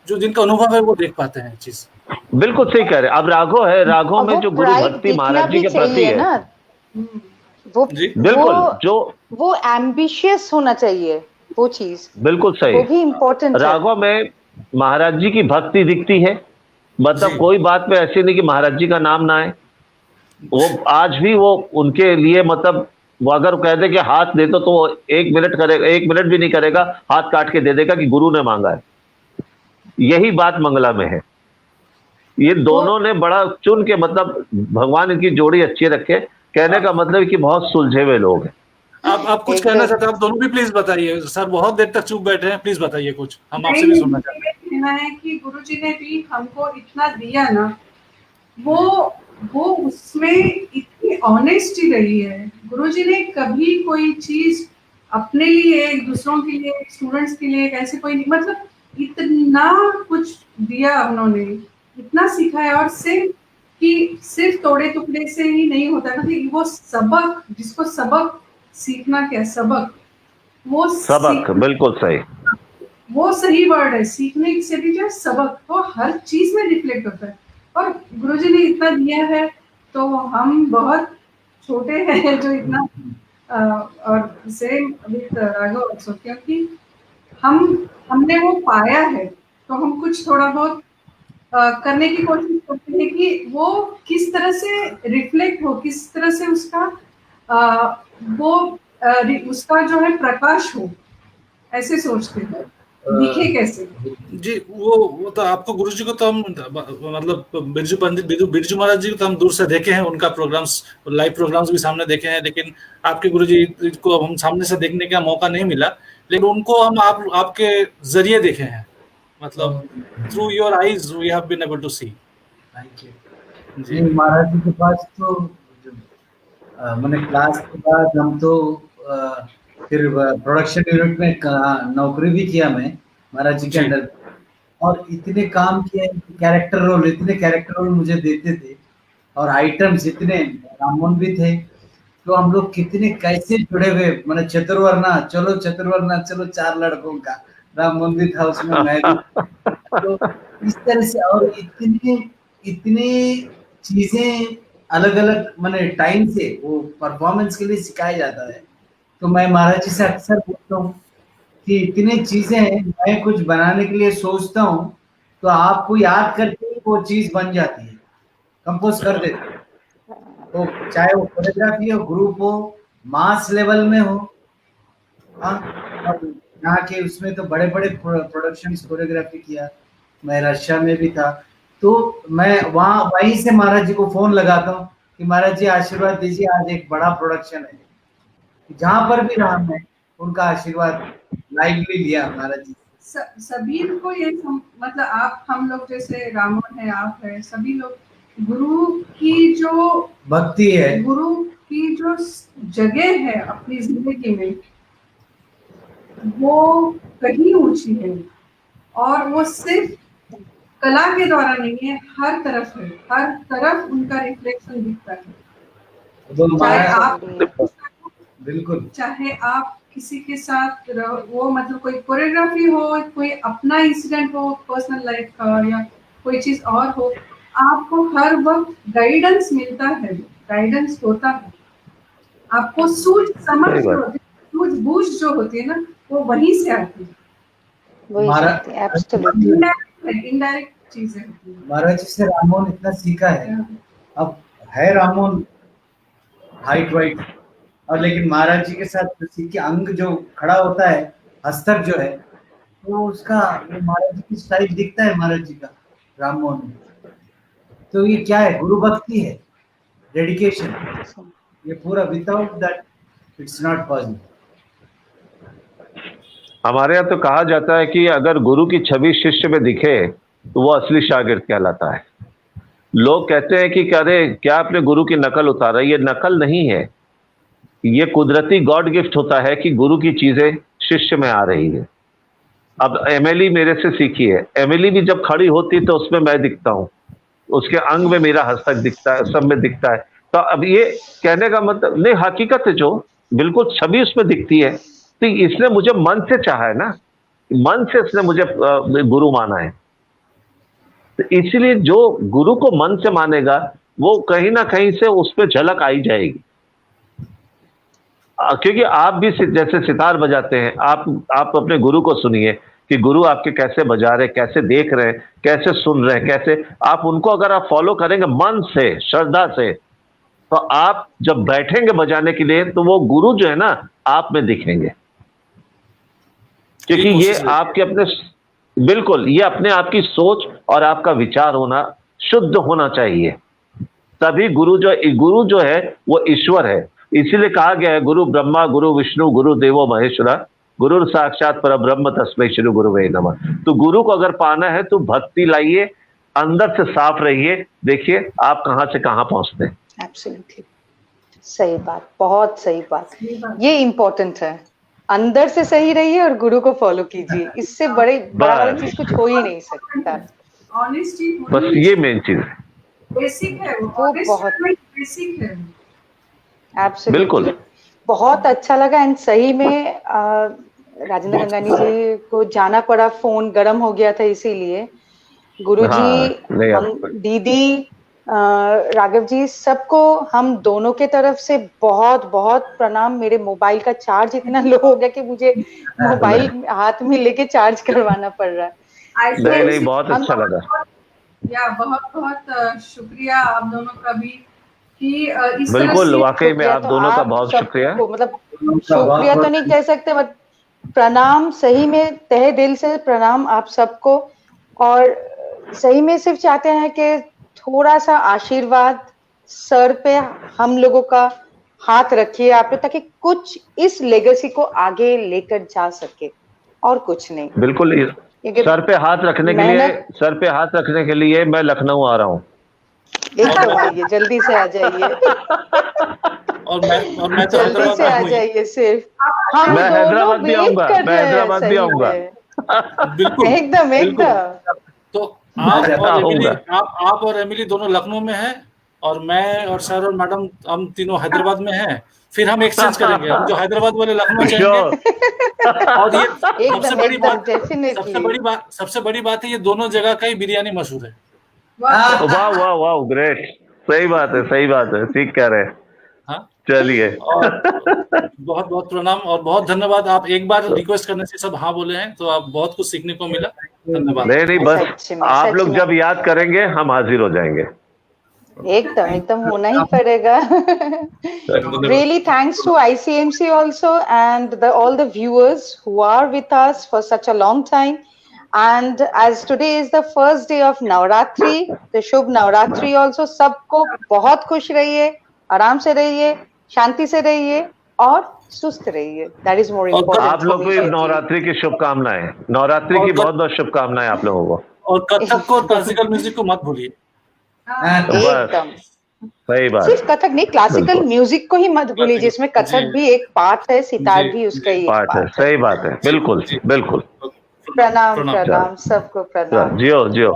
Speaker 2: जो जिनका अनुभव है वो देख पाते हैं चीज।
Speaker 5: बिल्कुल सही कह रहे हैं। अब राघव है, राघव
Speaker 1: और
Speaker 5: में
Speaker 1: वो
Speaker 5: जो गुरु
Speaker 1: प्राइड
Speaker 5: भक्ति
Speaker 1: दिखना
Speaker 5: महाराज जी
Speaker 1: भी
Speaker 5: के प्रति
Speaker 1: चाहिए
Speaker 5: है
Speaker 1: ना, वो
Speaker 2: जी
Speaker 5: बिल्कुल, जो
Speaker 1: वो एम्बिशियस होना चाहिए, वो चीज,
Speaker 5: बिल्कुल
Speaker 1: वो
Speaker 5: सही।
Speaker 1: भी इम्पोर्टेंट है।
Speaker 5: राघव में महाराज जी की भक्ति दिखती है, मतलब
Speaker 2: जी
Speaker 5: कोई बात में ऐसी नहीं कि महाराज जी का नाम ना आए। वो आज भी वो उनके लिए मतलब वो अगर कह दे कि हाथ दे तो वो 1 मिनट करेगा, 1 मिनट भी नहीं करेगा, हाथ काट के दे देगा कि गुरु ने मांगा है। यही बात मंगला में है। ये दोनों ने बड़ा चुन के, मतलब भगवान इनकी जोड़ी अच्छी रखे। कहने का मतलब है कि बहुत सुलझे हुए लोग हैं।
Speaker 2: आप कुछ
Speaker 1: एकदम।
Speaker 2: कहना चाहते हैं? आप दोनों भी प्लीज बताइए सर, बहुत देर तक चुप बैठे हैं, प्लीज बताइए कुछ, हम आपसे
Speaker 3: नहीं,
Speaker 2: भी सुनना चाहते हैं।
Speaker 3: ये कहना है कि गुरुजी ने भी हमको इतना दिया ना, वो उसमें इतनी ऑनेस्टी रही है। गुरुजी ने कभी कोई चीज अपने लिए, दूसरों के लिए, स्टूडेंट्स के लिए ऐसे कोई नहीं, मतलब इतना कुछ दिया उन्होंने, इतना सिखाया। और सिर्फ तोड़े टुकड़े से ही नहीं होता, मतलब वो सबक, जिसको सबक सीखना, क्या सबक, वो
Speaker 5: सबक, बिल्कुल सही।
Speaker 3: वो सही वर्ड है। सीखने से भी जो सबक, वो हर चीज में रिफ्लेक्ट होता है। और गुरुजी ने इतना दिया है, तो हम बहुत छोटे हैं जो इतना और सेम विद राघव ऑल्सो, क्योंकि हमने वो पाया है, तो हम कुछ थोड़ा बहुत करने की कोशिश करते हैं कि वो किस तरह से रिफ्लेक्ट हो, किस तरह से उसका वो उसका जो है प्रकाश हो, ऐसे सोचते हैं, दिखे कैसे।
Speaker 2: जी वो तो आपको गुरुजी को तो हम मतलब बिरजू पंडित बिरजू महाराज जी को तो हम दूर से देखे हैं, उनका प्रोग्राम्स, लाइव प्रोग्राम्स भी सामने देखे हैं, लेकिन आपके गुरुजी को हम सामने से देखने का मौका नहीं मिला, लेकिन उनको हम आपके जरिए देखे हैं, मतलब through your eyes we have been able to see.
Speaker 6: Thank you
Speaker 2: जी
Speaker 6: जी। महाराज जी के पास तो मैंने क्लास के बाद हम तो फिर प्रोडक्शन यूनिट में नौकरी भी किया मैं महाराज जी के
Speaker 2: जी
Speaker 6: अंडर, और इतने काम किए, कैरेक्टर रोल, इतने कैरेक्टर रोल मुझे देते थे, और आइटम्स इतने, राममोहन भी थे, तो हम लोग कितने कैसे जुड़े हुए, मैंने चतुर्वर्णा, चलो चतुर्वर्णा, चलो 4 लड़कों का, राममोहन भी था उसमें, मैं भी। तो इस तरह से, और इतने इतने चीजें अलग अलग मैंने टाइम से वो परफॉर्मेंस के लिए सिखाया जाता है। तो मैं महाराज जी से अक्सर पूछता हूँ कि इतनी चीजें मैं कुछ बनाने के लिए सोचता हूँ, तो आपको याद करके ही वो चीज बन जाती है, कंपोज कर देते हैं। तो चाहे वो कोरियोग्राफी हो, ग्रुप हो, मास लेवल में हो, हाँ, और यहाँ के उसमें तो बड़े बड़े प्रोडक्शंस कोरियोग्राफी किया, मैं रशिया में भी था। तो मैं वहाँ वहीं से महाराज जी को फोन लगाता हूँ कि महाराज जी आशीर्वाद दीजिए, आज एक बड़ा प्रोडक्शन है। जहाँ पर भी रहा मैं उनका आशीर्वाद लाइवली लिया महाराज जी।
Speaker 3: सभी को ये मतलब आप, हम लोग जैसे रामन है, आप है, सभी लोग गुरु की जो
Speaker 6: भक्ति है,
Speaker 3: गुरु की जो जगह है अपनी जिंदगी में, वो कहीं ऊंची है। और वो सिर्फ कला के द्वारा नहीं है, हर तरफ है, हर तरफ उनका रिफ्लेक्शन दिखता है।
Speaker 6: तो
Speaker 3: चाहे आप
Speaker 6: बिल्कुल,
Speaker 3: चाहे आप किसी के साथ वो, मतलब कोई कोरियोग्राफी हो, कोई अपना इंसिडेंट हो पर्सनल लाइफ का, या कोई चीज और हो, आपको हर वक्त गाइडेंस मिलता है, गाइडेंस होता है। आपको सूझबूझ जो होती है ना, वो वहीं से आती है, इनडायरेक्ट चीजें होती है।
Speaker 6: महाराज जी से राममोहन इतना सीखा है। अब है राममोहन हाइट वाइट, और लेकिन महाराज जी के साथ किसी के अंग जो खड़ा होता है, हस्तर जो है, तो उसका वो महाराज जी की स्टाइल दिखता है महाराज जी का राममोहन में। तो ये क्या है? गुरु भक्ति है, डेडिकेशन। ये पूरा without that it's not possible.
Speaker 5: हमारे यहाँ तो कहा जाता है कि अगर गुरु की छवि शिष्य में दिखे तो वो असली शागिर्द कहलाता है। लोग कहते हैं कि अरे क्या आपने गुरु की नकल उतारा? ये नकल नहीं है, ये कुदरती गॉड गिफ्ट होता है कि गुरु की चीजें शिष्य में आ रही है। अब एमिली मेरे से सीखी है, एमिली भी जब खड़ी होती तो उसमें मैं दिखता हूँ, उसके अंग में मेरा हस्तक दिखता है, सब में दिखता है। तो अब ये कहने का मतलब नहीं, हकीकत है, जो बिल्कुल छवि उसमें दिखती है। तो इसने मुझे मन से चाहा है ना, मन से इसने मुझे गुरु माना है। तो इसीलिए जो गुरु को मन से मानेगा वो कहीं ना कहीं से उस पर झलक आई जाएगी। क्योंकि आप भी जैसे सितार बजाते हैं, आप अपने गुरु को सुनिए कि गुरु आपके कैसे बजा रहे, कैसे देख रहे हैं, कैसे सुन रहे हैं, कैसे आप उनको अगर आप फॉलो करेंगे मन से, श्रद्धा से, तो आप जब बैठेंगे बजाने के लिए तो वो गुरु जो है ना आप में दिखेंगे। क्योंकि ये आपके अपने, बिल्कुल, ये अपने आप की सोच और आपका विचार होना, शुद्ध होना चाहिए। तभी गुरु जो है वो ईश्वर है। इसीलिए कहा गया है गुरु ब्रह्मा गुरु विष्णु गुरु देवो महेश्वरा गुरु साक्षात परब्रह्म तस्मै श्री गुरुवे नमः। तो गुरु को अगर पाना है तो भक्ति लाइए, अंदर से साफ रहिए, देखिए आप कहां से कहां पहुंचते हैं।
Speaker 1: एब्सोल्युटली सही बात, बहुत सही बात। ये इम्पोर्टेंट है, अंदर से सही रहिए और गुरु को फॉलो कीजिए। इससे बड़ा चीज कुछ हो ही नहीं सकता।
Speaker 3: ऑनेस्टी
Speaker 5: बस ये मेन चीज है,
Speaker 3: बेसिक है वो
Speaker 1: बहुत
Speaker 3: बेसिक है।
Speaker 1: एब्सोल्युटली,
Speaker 5: बिल्कुल।
Speaker 1: बहुत अच्छा लगा। एंड सही में राजेंद्र गंगानी जी को जाना पड़ा, फोन गर्म हो गया था, इसीलिए गुरुजी, दीदी, राघव जी, सबको हम दोनों के तरफ से बहुत बहुत प्रणाम। मेरे मोबाइल का चार्ज इतना लो हो गया कि मुझे मोबाइल हाथ में लेके चार्ज करवाना पड़ रहा है।
Speaker 5: नहीं, बहुत अच्छा लगा।
Speaker 3: बहुत बहुत शुक्रिया आप दोनों का भी कि इस
Speaker 5: बिल्कुल, वाकई में आप दोनों का बहुत शुक्रिया।
Speaker 1: मतलब शुक्रिया तो नहीं कह सकते, बट प्रणाम, सही में तहे दिल से प्रणाम आप सबको। और सही में सिर्फ चाहते हैं कि थोड़ा सा आशीर्वाद सर पे हम लोगों का हाथ रखिए आप पे, ताकि कुछ इस लेगेसी को आगे लेकर जा सके, और कुछ नहीं।
Speaker 5: बिल्कुल, सर पे हाथ रखने के लिए मैं लखनऊ आ रहा हूँ।
Speaker 1: एकदम आइए, जल्दी से आ जाइए।
Speaker 2: और मैं तो
Speaker 1: जल्दी से आ जाइए। सिर्फ
Speaker 5: मैं हैदराबाद भी आऊंगा,
Speaker 2: बिल्कुल
Speaker 1: एकदम।
Speaker 2: तो आप और एमिली दोनों लखनऊ में हैं, और मैं और सर और मैडम हम तीनों हैदराबाद में हैं। फिर हम एक्सचेंज करेंगे, हम जो हैदराबाद वाले लखनऊ जाएंगे। और ये सबसे बड़ी बात है, ये दोनों जगह का ही बिरयानी मशहूर है।
Speaker 5: वाह वाह वाह, ग्रेट, सही बात है, ठीक कह रहे हैं।
Speaker 2: हाँ,
Speaker 5: चलिए,
Speaker 2: बहुत बहुत प्रणाम और बहुत धन्यवाद। आप एक बार रिक्वेस्ट करने से सब हाँ बोले हैं, तो आप बहुत कुछ सीखने को मिला। धन्यवाद।
Speaker 5: नहीं, बस आप लोग जब याद करेंगे हम हाजिर हो जाएंगे।
Speaker 1: एकदम होना ही पड़ेगा। Really thanks to ICMC also and all the viewers who are with us for such a long time. And as today is the first day of Navratri, the Shubh Navratri also, सबको बहुत खुश रहिए, आराम से रहिए, शांति से रहिए और सुस्त रहिए। That is more important.
Speaker 5: आप लोग को नवरात्रि की शुभकामनाएं, नवरात्रि की बहुत बहुत शुभकामनाएं आप लोगों को।
Speaker 2: और कथक को, क्लासिकल म्यूजिक को मत भूलिए।
Speaker 1: एकदम
Speaker 5: सही बात।
Speaker 1: सिर्फ कथक नहीं, क्लासिकल म्यूजिक को ही मत भूलिए, जिसमें कथक भी एक पार्ट है, सितार भी उसका ही
Speaker 5: पार्ट है। सही बात है, बिल्कुल बिल्कुल।
Speaker 1: प्रणाम सबको, प्रणाम।
Speaker 5: जियो।